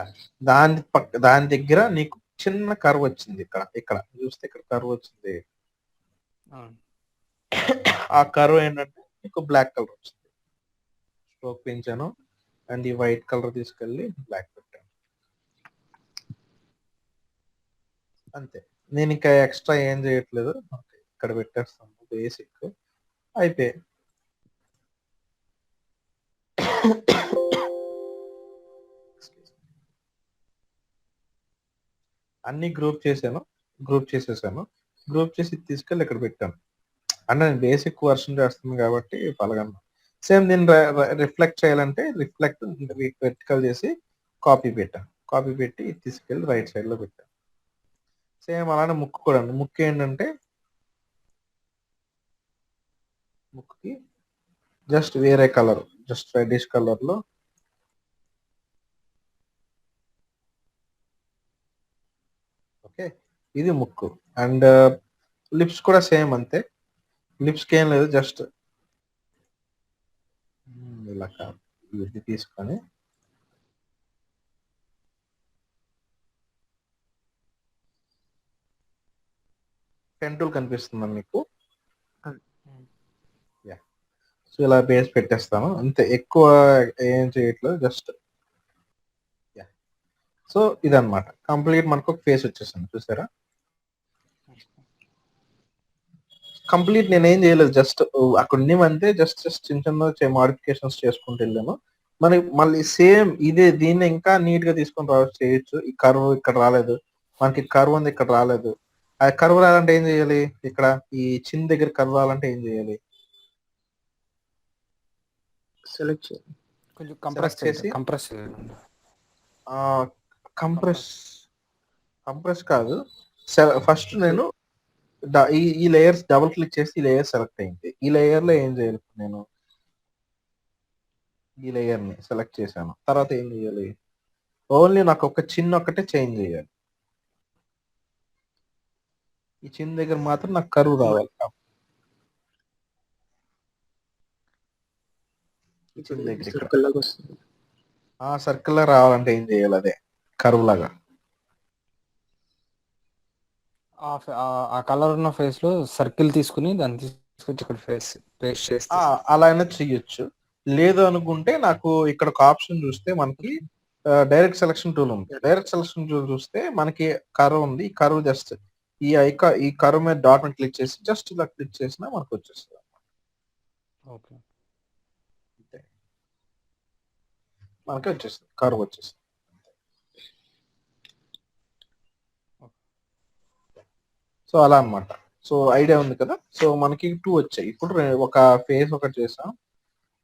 దాని దగ్గర నీకు చిన్న కర్వ్ వచ్చింది, ఇక్కడ చూస్తే ఇక్కడ కర్వ్ వచ్చింది, ఆ కర్వ్ ఏంటంటే నీకు బ్లాక్ కలర్ వచ్చింది. స్ట్రోక్ పెంచాను, అండ్ ఈ వైట్ కలర్ తీసుకెళ్ళి బ్లాక్ పెట్టాను, అంతే. నేను ఇంకా ఎక్స్ట్రా ఏం చేయట్లేదు, ఇక్కడ పెట్టేస్తాను, బేసిక్ అయిపోయి. అన్ని గ్రూప్ చేసేసాను, గ్రూప్ చేసి తీసుకెళ్ళి ఇక్కడ పెట్టాను. అంటే నేను బేసిక్ వర్షన్ చేస్తున్నాను కాబట్టి పలగను. సేమ్ దీన్ని రిఫ్లెక్ట్ చేయాలంటే రిఫ్లెక్ట్ వెర్టికల్ చేసి కాపీ పెట్టాను, కాపీ పెట్టి తీసుకెళ్ళి రైట్ సైడ్ లో పెట్టాను. సేమ్ అలానే ముక్కు కూడా, ముక్కు ఏంటంటే ముక్కుకి జస్ట్ వేరే కలర్, జస్ట్ రెడ్డిష్ కలర్ లో ఓకే, ఇది ముక్కు. అండ్ లిప్స్ కూడా సేమ్ అంతే, లిప్స్కి ఏం లేదు, జస్ట్ ఇలా కాదు, ఇది తీసుకొని పెన్ టూల్ కనిపిస్తుందా మీకు, సో ఇలా బేస్ పెట్టేస్తాను, అంతే, ఎక్కువ ఏం చేయట్లేదు, జస్ట్ సో ఇదన్నమాట. కంప్లీట్ మనకు ఒక ఫేస్ వచ్చేసింది, చూసారా. కంప్లీట్ నేను ఏం చేయలేదు, జస్ట్ అక్కడ ఉన్నమంతే, జస్ట్ చిన్న చిన్న మోడిఫికేషన్స్ చేసుకుంటూ వెళ్ళాను. మనకి మళ్ళీ సేమ్ ఇదే దీన్ని ఇంకా నీట్ గా తీసుకొని చేయొచ్చు. ఈ కర్వ్ ఇక్కడ రాలేదు, మనకి కర్వ్ ఉంది ఇక్కడ రాలేదు. ఆ కర్వ్ రావాలంటే ఏం చేయాలి? ఇక్కడ ఈ చిన్న దగ్గర కర్వ్ రావాలంటే ఏం చేయాలి? సెలెక్ట్ చేయాలి. కొంచెం సెలెక్ట్ చేసి కంప్రెస్ కంప్రెస్ కంప్రెస్ కాదు. ఫస్ట్ నేను ఈ లేయర్స్ డబుల్ క్లిక్ చేసి ఈ లేయర్ సెలెక్ట్ అయింది. ఈ లేయర్ లో ఏం చేయాలి? నేను ఈ లేయర్ ని సెలెక్ట్ చేశాను. తర్వాత ఏం చేయాలి? ఓన్లీ నాకు ఒక చిన్న ఒక్కటే చేంజ్ చేయాలి. ఈ చిన్న దగ్గర మాత్రం నాకు కరువు రావాలి. ఈ చిన్న దగ్గర ఇక్కడ సర్కిల్ లాగా వస్తుంది. ఆ సర్కిల్ రావాలంటే ఏం చేయాలి? అదే కరువు లాగా. ఆ కలర్ ఉన్న ఫేస్ లో సర్కిల్ తీసుకుని దాన్ని తీసుకొచ్చి ఇక్కడ ఫేస్ పేస్ట్ చేస్తే అలా అయినా చెయ్యొచ్చు. లేదు అనుకుంటే నాకు ఇక్కడ ఒక ఆప్షన్ చూస్తే మనకి డైరెక్ట్ సెలక్షన్ టూల్ ఉంది. డైరెక్ట్ సెలక్షన్ టూల్ చూస్తే మనకి కర్వ్ ఉంది. ఈ కర్వ్ జస్ట్ ఈ కర్వ్ మీద డాట్ మీద క్లిక్ చేసి జస్ట్ ఇలా క్లిక్ చేసినా మనకు వచ్చేస్తుంది. ఓకే, మనకి వచ్చేస్తుంది, కర్వ్ వచ్చేస్తుంది. సో అలా అన్నమాట. సో ఐడియా ఉంది కదా. సో మనకి 2 వచ్చాయి. ఇప్పుడు ఒక ఫేస్ ఒకటి చేసాం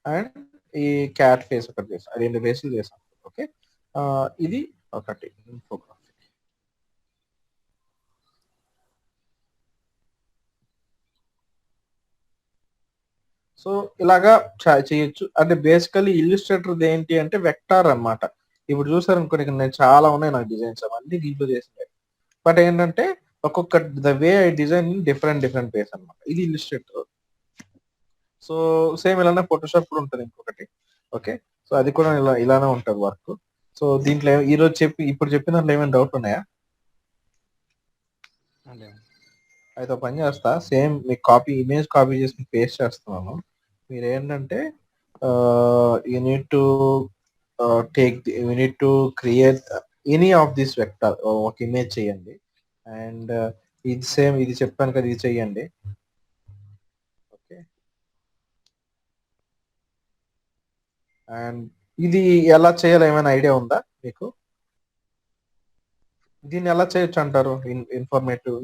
అండ్ ఈ క్యాట్ ఫేస్ ఒకటి చేసాం. 2 ఫేసులు చేసాం. ఓకే, ఇది ఒకటి ఇన్ఫోగ్రాఫిక్. సో ఇలాగా చేయొచ్చు. అంటే బేసికలీ ఇల్లుస్ట్రేటర్ ఏంటి అంటే వెక్టార్ అన్నమాట. ఇప్పుడు చూసారు అనుకోండి, ఇక్కడ నేను చాలా ఉన్నాయి నాకు డిజైన్స్, అవన్నీ దీంట్లో చేసినాయి. బట్ ఏంటంటే ఒక్కొక్క the way I design different ways అన్నమాట. ఇది ఇల్లుస్ట్రేటర్. సో సేమ్ ఇలానే ఫోటోషాప్ కూడా ఉంటుంది ఇంకొకటి. ఓకే, సో అది కూడా ఇలానే ఉంటుంది వర్క్. సో దీంట్లో ఈ రోజు ఇప్పుడు చెప్పిన దాంట్లో ఏమైనా డౌట్ ఉన్నాయా? అయితే పని చేస్తా, సేమ్ మీకు ఇమేజ్ కాపీ చేసి మీకు పేస్ట్ చేస్తున్నాను. మీరు ఏంటంటే you need to you need to create any of this vector. ఒక ఇమేజ్ చేయండి అండ్ ఇది సేమ్ ఇది చెప్పాను కదా, ఇది చెయ్యండి. ఓకే, అండ్ ఇది ఎలా చేయాలో ఏమైనా ఐడియా ఉందా మీకు? దీన్ని ఎలా చేయొచ్చు అంటారు? ఇన్ఫర్మేటివ్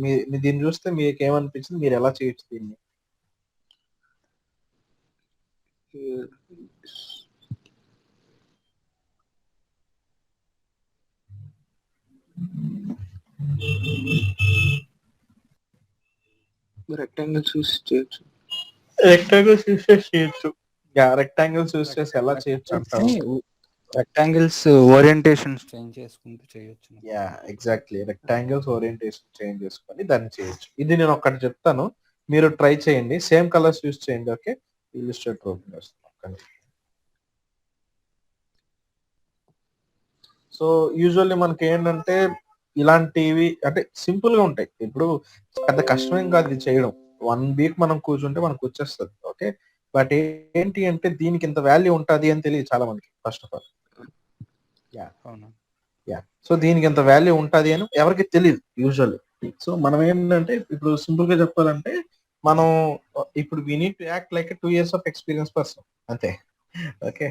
దీన్ని చూస్తే మీకు ఏమనిపించింది? మీరు ఎలా చేయొచ్చు దీన్ని? రెక్టాంగిల్స్ యూస్ చేయొచ్చు. రెక్టాంగిల్స్ యూస్ చేయొచ్చు. రెక్టాంగిల్స్ యూస్ చేసి ఎలా చేయొచ్చు అంటారు? రెక్టాంగిల్స్ ఓరియంటేషన్స్ చేంజ్ చేసుకుంటూ చేయొచ్చు. Yeah exactly, rectangles orientation change చేసుకొని దాన్ని చేయొచ్చు. ఇది నేను ఒక్కటి చెప్తాను, మీరు ట్రై చేయండి. సేమ్ కలర్స్ యూస్ చేయండి. ఓకే, ఇల్లుస్ట్రేటర్ ఓపెన్ చేస్తాను. సో యూజువల్లీ మనకి ఏంటంటే ఇలాంటివి అంటే సింపుల్ గా ఉంటాయి. ఇప్పుడు పెద్ద కష్టమేం కాదు ఇది చేయడం. 1 వీక్ మనం కూర్చుంటే మనకు వచ్చేస్తుంది. ఓకే, బట్ ఏంటి అంటే దీనికి ఇంత వాల్యూ ఉంటుంది అని తెలియదు చాలా మందికి ఫస్ట్ ఆఫ్ ఆల్. సో దీనికి ఎంత వాల్యూ ఉంటుంది అని ఎవరికి తెలియదు యూజువల్లీ. సో మనం ఏంటంటే ఇప్పుడు సింపుల్ గా చెప్పాలంటే మనం ఇప్పుడు we need to act like 2 years of experience person అంతే. ఓకే,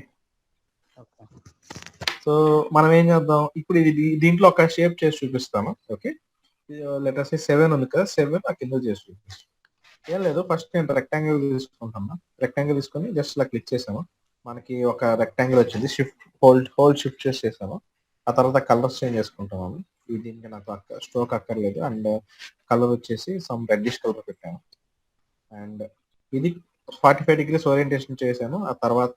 సో మనం ఏం చేద్దాం ఇప్పుడు దీంట్లో ఒక షేప్ చేసి చూపిస్తాను. ఓకే, లెటర్ 7 ఉంది కదా, 7 ఆ కింద చేసి చూపిస్తాను. ఏం లేదు, ఫస్ట్ నేను రెక్టాంగిల్ తీసుకుంటాను. రెక్టాంగిల్ తీసుకొని జస్ట్ ఇలా క్లిక్ చేసాము, మనకి ఒక రెక్టాంగిల్ వచ్చింది. హోల్డ్ షిఫ్ట్ చేసాము. ఆ తర్వాత కలర్స్ చేంజ్ చేసుకుంటాము. దీనికి నాకు స్ట్రోక్ అక్కర్లేదు అండ్ కలర్ వచ్చేసి సమ్ రెడ్డిష్ కలర్ పెట్టాను. అండ్ ఇది 45 degrees ఓరియంటేషన్ చేశాను. ఆ తర్వాత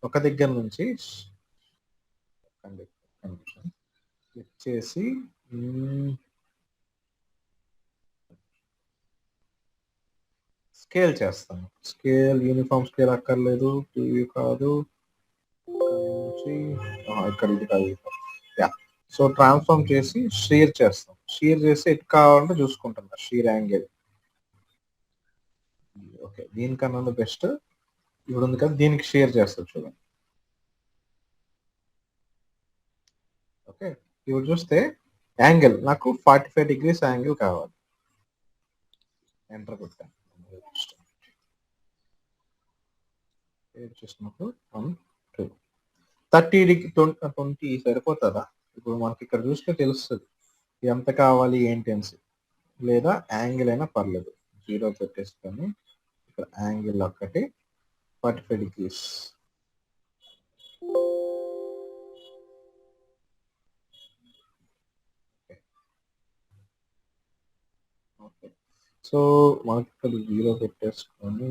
ఒక దగ్గర నుంచి క్లిక్ చేసి స్కేల్ చేస్తాను. యూనిఫామ్ స్కేల్ అక్కర్లేదు, టీవీ కాదు, ఇక్కడ ఇది కాదు. సో ట్రాన్స్ఫార్మ్ చేసి షేర్ చేస్తాం. షేర్ చేసి ఎట్ కావాలంటే చూసుకుంటున్నా షేర్ యాంగిల్. ఓకే, దీనికన్నా బెస్ట్ ఇప్పుడు ఉంది కదా, దీనికి షేర్ చేస్తాం చూడండి. ఓకే, ఇప్పుడు చూస్తే యాంగిల్ నాకు 45 degrees యాంగిల్ కావాలి. ఎంటర్ కొట్టాను. చూసినప్పుడు 1 2 20 సరిపోతుందా? ఇప్పుడు మనకి ఇక్కడ చూస్తే తెలుస్తుంది ఎంత కావాలి ఏంటి అని. లేదా యాంగిల్ అయినా పర్లేదు, 0 పెట్టేసుకొని ఇక్కడ యాంగిల్ ఒకటి 45 డిగ్రీస్. ఓకే, సో మనకి ఇక్కడ 0 పెట్టేసుకొని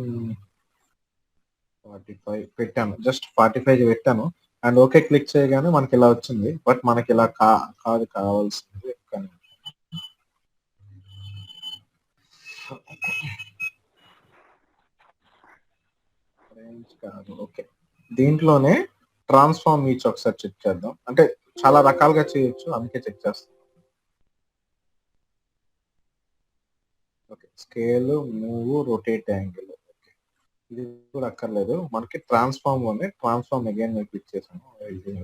45 పెట్టాను, జస్ట్ 45 పెట్టాను. అండ్ ఓకే క్లిక్ చేయగానే మనకి ఇలా వచ్చింది. బట్ మనకి ఇలా కాదు కావాల్సింది. కాదు, ఓకే. దీంట్లోనే ట్రాన్స్ఫార్మ్ ఈచ్ ఒకసారి చెక్ చేద్దాం. అంటే చాలా రకాలుగా చేయొచ్చు, అందుకే చెక్ చేస్తాం. Okay, scale, move, rotate angle. Okay, ఇది కూడా అక్కర్లేదు మనకి. ట్రాన్స్ఫార్మ్ లోనే ట్రాన్స్ఫార్మ్ అగైన్ నేను క్లిక్ చేశాను.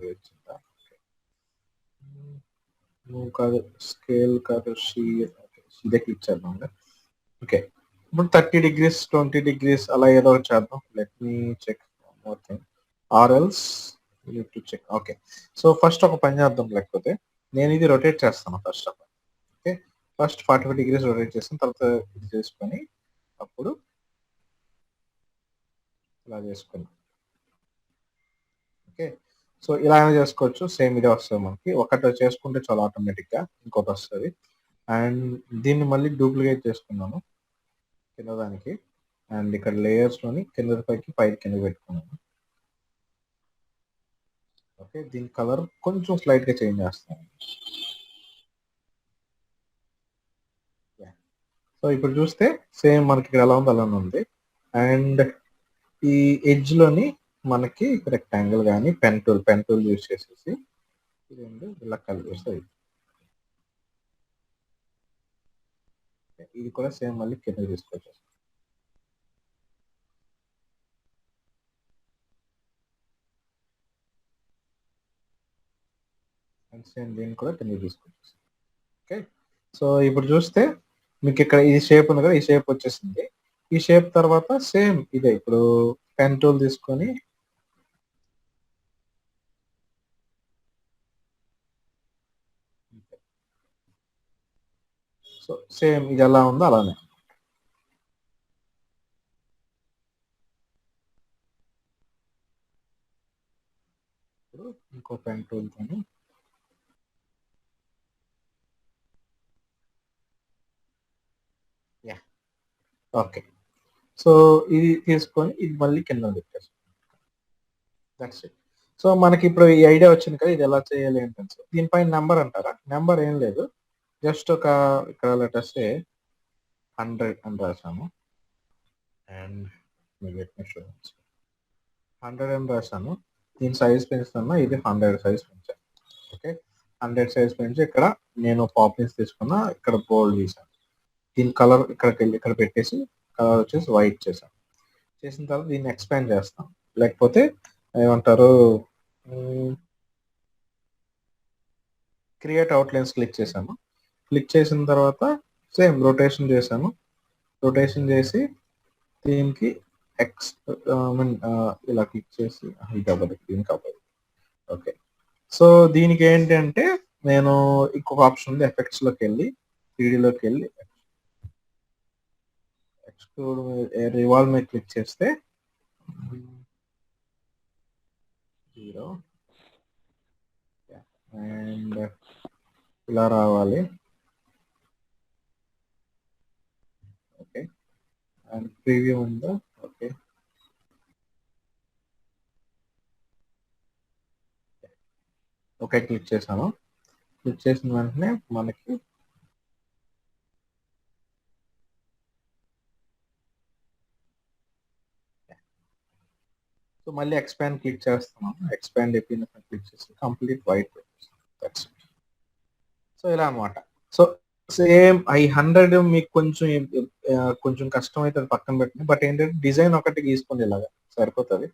వచ్చిందా? మూవ్ కాదు, స్కేల్ కాదు, ఇదే క్లిక్ చేద్దాం. ఓకే, ఇప్పుడు 30 degrees 20 degrees అలా ఏదో ఒకటి చేద్దాం. Let me check or else to check. Okay, so first ఒక పని చేద్దాం. లేకపోతే నేను ఇది రొటేట్ చేస్తాను first of all. Okay, first 45 degrees rotate చేస్తాను, తర్వాత ఇది చేసుకొని అప్పుడు ఇలా చేసుకున్నాం. ఓకే, సో ఇలా అయినా చేసుకోవచ్చు, సేమ్ ఇదే వస్తుంది మనకి. ఒకటి చేసుకుంటే చాలా ఆటోమేటిక్గా ఇంకోటి వస్తుంది. అండ్ దీన్ని మళ్ళీ డూప్లికేట్ చేసుకున్నాను కింద దానికి. అండ్ ఇక్కడ లేయర్స్ లోని కింద పైకి కింద పెట్టుకున్నాను. ఓకే, దీని కలర్ కొంచెం స్లైట్ గా చేంజ్ చేస్తాను. సో ఇప్పుడు చూస్తే సేమ్ మనకి ఇక్కడ ఎలా ఉంది అలానే ఉంది. అండ్ ఈ ఎడ్జ్ లోని మనకి రెక్టాంగిల్ కానీ పెన్ టూల్ యూజ్ చేసేసి రెండు ఇలా కలిపేస్తాయి. ఇది కూడా సేమ్ మళ్ళీ కింద తీసుకొచ్చేస్తాం. అండ్ సేమ్ దీన్ని కూడా కింద తీసుకొచ్చేస్తాం. ఓకే, సో ఇప్పుడు చూస్తే మీకు ఇక్కడ ఈ షేప్ ఉంది కదా, ఈ షేప్ వచ్చేసింది. ఈ షేప్ తర్వాత సేమ్ ఇదే, ఇప్పుడు పెన్ టూల్ తీసుకొని సో సేమ్ ఇది ఎలా ఉందో అలానే. ఇప్పుడు ఇంకో పెన్ టూల్ తోని ఓకే, సో ఇది తీసుకొని ఇది మళ్ళీ కింద పెట్టేస్తాం. That's it. సో మనకి ఇప్పుడు ఈ ఐడియా వచ్చింది కదా, ఇది ఎలా చేయాలి ఏంటంటే దీనిపైన నెంబర్ అంటారా? నెంబర్ ఏం లేదు, జస్ట్ ఒక ఇక్కడ లెటర్స్ 100 అని రాసాము. అండ్ 100 అని రాసాను. దీని సైజ్ పెంచుతున్నా, ఇది 100 సైజ్ పెంచాను. ఓకే, 100 సైజ్ పెంచి ఇక్కడ నేను పాపిన్స్ తీసుకున్నా, ఇక్కడ బోల్డ్ తీసాను. దీని కలర్ ఇక్కడికి వెళ్ళి ఇక్కడ పెట్టేసి కలర్ వచ్చేసి వైట్ చేసాను. చేసిన తర్వాత దీన్ని ఎక్స్పాండ్ చేస్తాం, లేకపోతే ఏమంటారు క్రియేట్ అవుట్లైన్స్ క్లిక్ చేసాము. క్లిక్ చేసిన తర్వాత సేమ్ రొటేషన్ చేసాము. రొటేషన్ చేసి దీనికి ఇలా క్లిక్ చేసి ఇది అవ్వదు, దీనికి అవ్వదు. ఓకే, సో దీనికి ఏంటంటే నేను ఇంకొక ఆప్షన్ ఉంది, ఎఫెక్ట్స్ లోకి వెళ్ళి 3Dలోకి వెళ్ళి ఎక్స్క్లూడ్ రివాల్వ్ మీద క్లిక్ చేస్తే 0 అండ్ ఇలా రావాలి. ఓకే, అండ్ ప్రీవ్యూ ఉందా? ఓకే, ఓకే క్లిక్ చేశాను. క్లిక్ చేసిన వెంటనే మనకి సో మళ్ళీ ఎక్స్పాండ్ క్లిక్ చేస్తున్నాను. ఎక్స్పాండ్ అయిపోయిన క్లిక్ చేసి కంప్లీట్ వైట్. సో ఇలా అనమాట. సో సేమ్ ఈ 100 మీకు కొంచెం కష్టం అయితే పక్కన పెట్టండి. బట్ ఏంటంటే డిజైన్ ఒకటి గీసుకోండి, ఇలాగా సరిపోతుంది.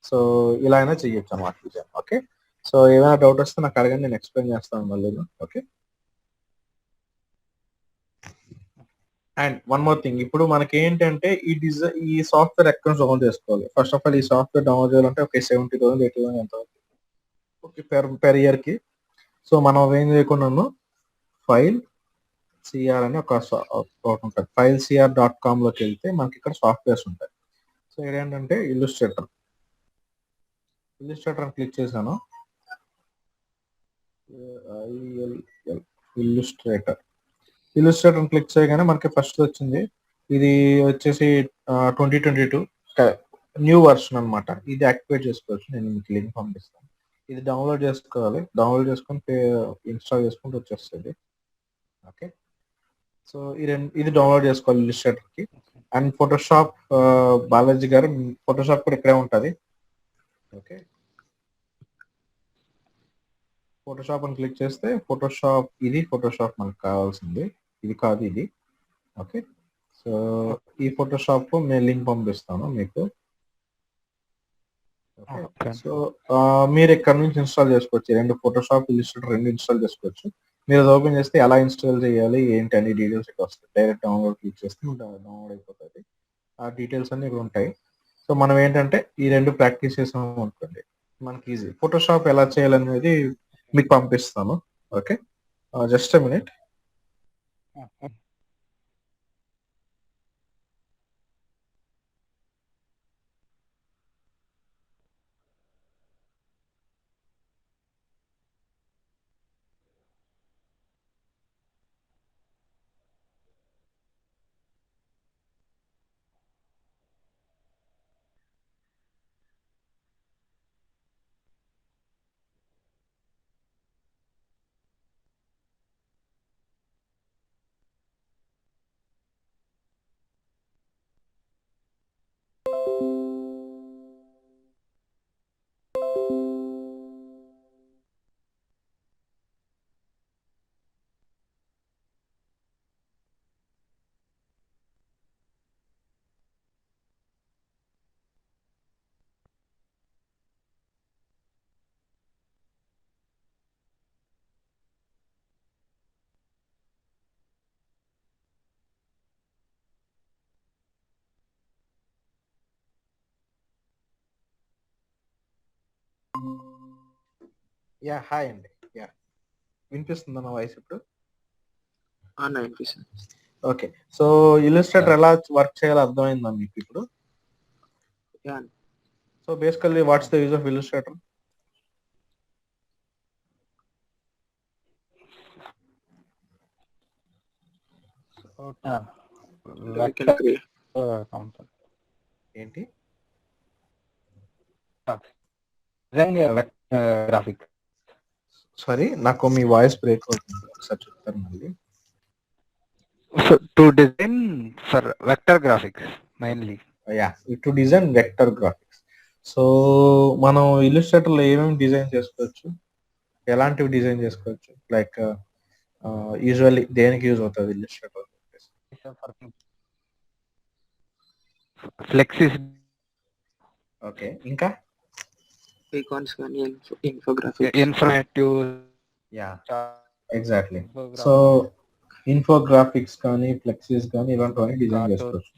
సో ఇలా అయినా చెయ్యొచ్చు అన్నమాట డిజైన్. ఓకే, సో ఏమైనా డౌట్ వస్తే నాకు అడగండి, నేను ఎక్స్ప్లెయిన్ చేస్తాను మళ్ళీ. Okay, and one more thing, ఇప్పుడు మనకి ఏంటంటే ఈ సాఫ్ట్వేర్ ఎక్కడ డౌన్లోడ్ చేసుకోవాలి. ఫస్ట్ ఆఫ్ ఆల్ ఈ సాఫ్ట్వేర్ డౌన్లోడ్ చేయాలంటే ఒక 70,000 80,000 ఎంత అవుతుంది. ఓకే, పెర్ ఇయర్ కి. సో మనం ఏం చేయకుండా ఫైల్ సిఆర్ అని ఒకటి ఉంటుంది. ఫైల్ CR.com లోకి వెళ్తే మనకి ఇక్కడ సాఫ్ట్వేర్స్ ఉంటాయి. సో ఏంటంటే ఇల్లుస్ట్రేటర్ అని క్లిక్ చేశాను. ఇల్లుస్ట్రేటర్ క్లిక్ చేయగానే మనకి ఫస్ట్ వచ్చింది. ఇది వచ్చేసి 2022 న్యూ వర్షన్ అన్నమాట. ఇది యాక్టివేట్ చేసుకోవచ్చు. నేను మీకు లింక్ పంపిస్తాను. ఇది డౌన్లోడ్ చేసుకోవాలి. డౌన్లోడ్ చేసుకొని ఇన్స్టాల్ చేసుకుంటూ వచ్చేస్తుంది. ఓకే, సో ఇది డౌన్లోడ్ చేసుకోవాలి ఇల్లుస్ట్రేటర్ కి. అండ్ ఫోటోషాప్, బాలాజీ గారు ఫోటోషాప్ కూడా ఇక్కడే ఉంటుంది. ఓకే, ఫోటోషాప్ అని క్లిక్ చేస్తే ఫోటోషాప్ మనకు కావాల్సింది. ఇది కాదు, ఇది. ఓకే, సో ఈ ఫోటోషాప్ నేను లింక్ పంపిస్తాను మీకు. Okay. సో మీరు ఇక్కడ నుంచి ఇన్స్టాల్ చేసుకోవచ్చు. రెండు ఫోటోషాప్, ఇల్లుస్ట్రేటర్ రెండు ఇన్స్టాల్ చేసుకోవచ్చు. మీరు అది ఓపెన్ చేస్తే ఎలా ఇన్స్టాల్ చేయాలి ఏంటి అన్ని డీటెయిల్స్ ఇక్కడ వస్తాయి. డైరెక్ట్ డౌన్లోడ్ క్లిక్ చేస్తే డౌన్లోడ్ అయిపోతుంది. ఆ డీటెయిల్స్ అన్ని ఇక్కడ ఉంటాయి. సో మనం ఏంటంటే ఈ రెండు ప్రాక్టీస్ చేసాం అనుకోండి, మనకి ఈజీ. ఫోటోషాప్ ఎలా చేయాలనేది మీకు పంపిస్తాను. Okay, just minute. Yeah, hi అండి. యా, వినిపిస్తుందా నా వాయిస్ ఇప్పుడు? వినిపిస్తుంది. ఓకే, సో ఇల్లుస్ట్రేటర్ ఎలా వర్క్ చేయాలో అర్థమైందా మీకు ఇప్పుడు? Yeah, so basically what's the use of Illustrator? we can create. ఏంటి? గ్రాఫిక్. సారీ, నాకు మీ వాయిస్ బ్రేక్ అవుతుంది. ఒకసారి చెప్తారు మళ్ళీ. To design for vector graphics mainly. Yeah, to design vector graphics. So మనం ఇల్లుస్ట్రేటర్ లో ఏమేమి డిజైన్ చేసుకోవచ్చు, ఎలాంటివి డిజైన్ చేసుకోవచ్చు? లైక్ యూజువల్లీ దేనికి యూజ్ అవుతుంది ఇల్లుస్ట్రేటర్? ఫ్లెక్సీస్. ఓకే, ఇంకా ఐకాన్స్ కానీ infographic. Informative. Yeah, exactly. So infographics కానీ ఫ్లెక్సీస్ కానీ ఇలాంటివన్నీ డిజైన్ చేసుకోవచ్చు.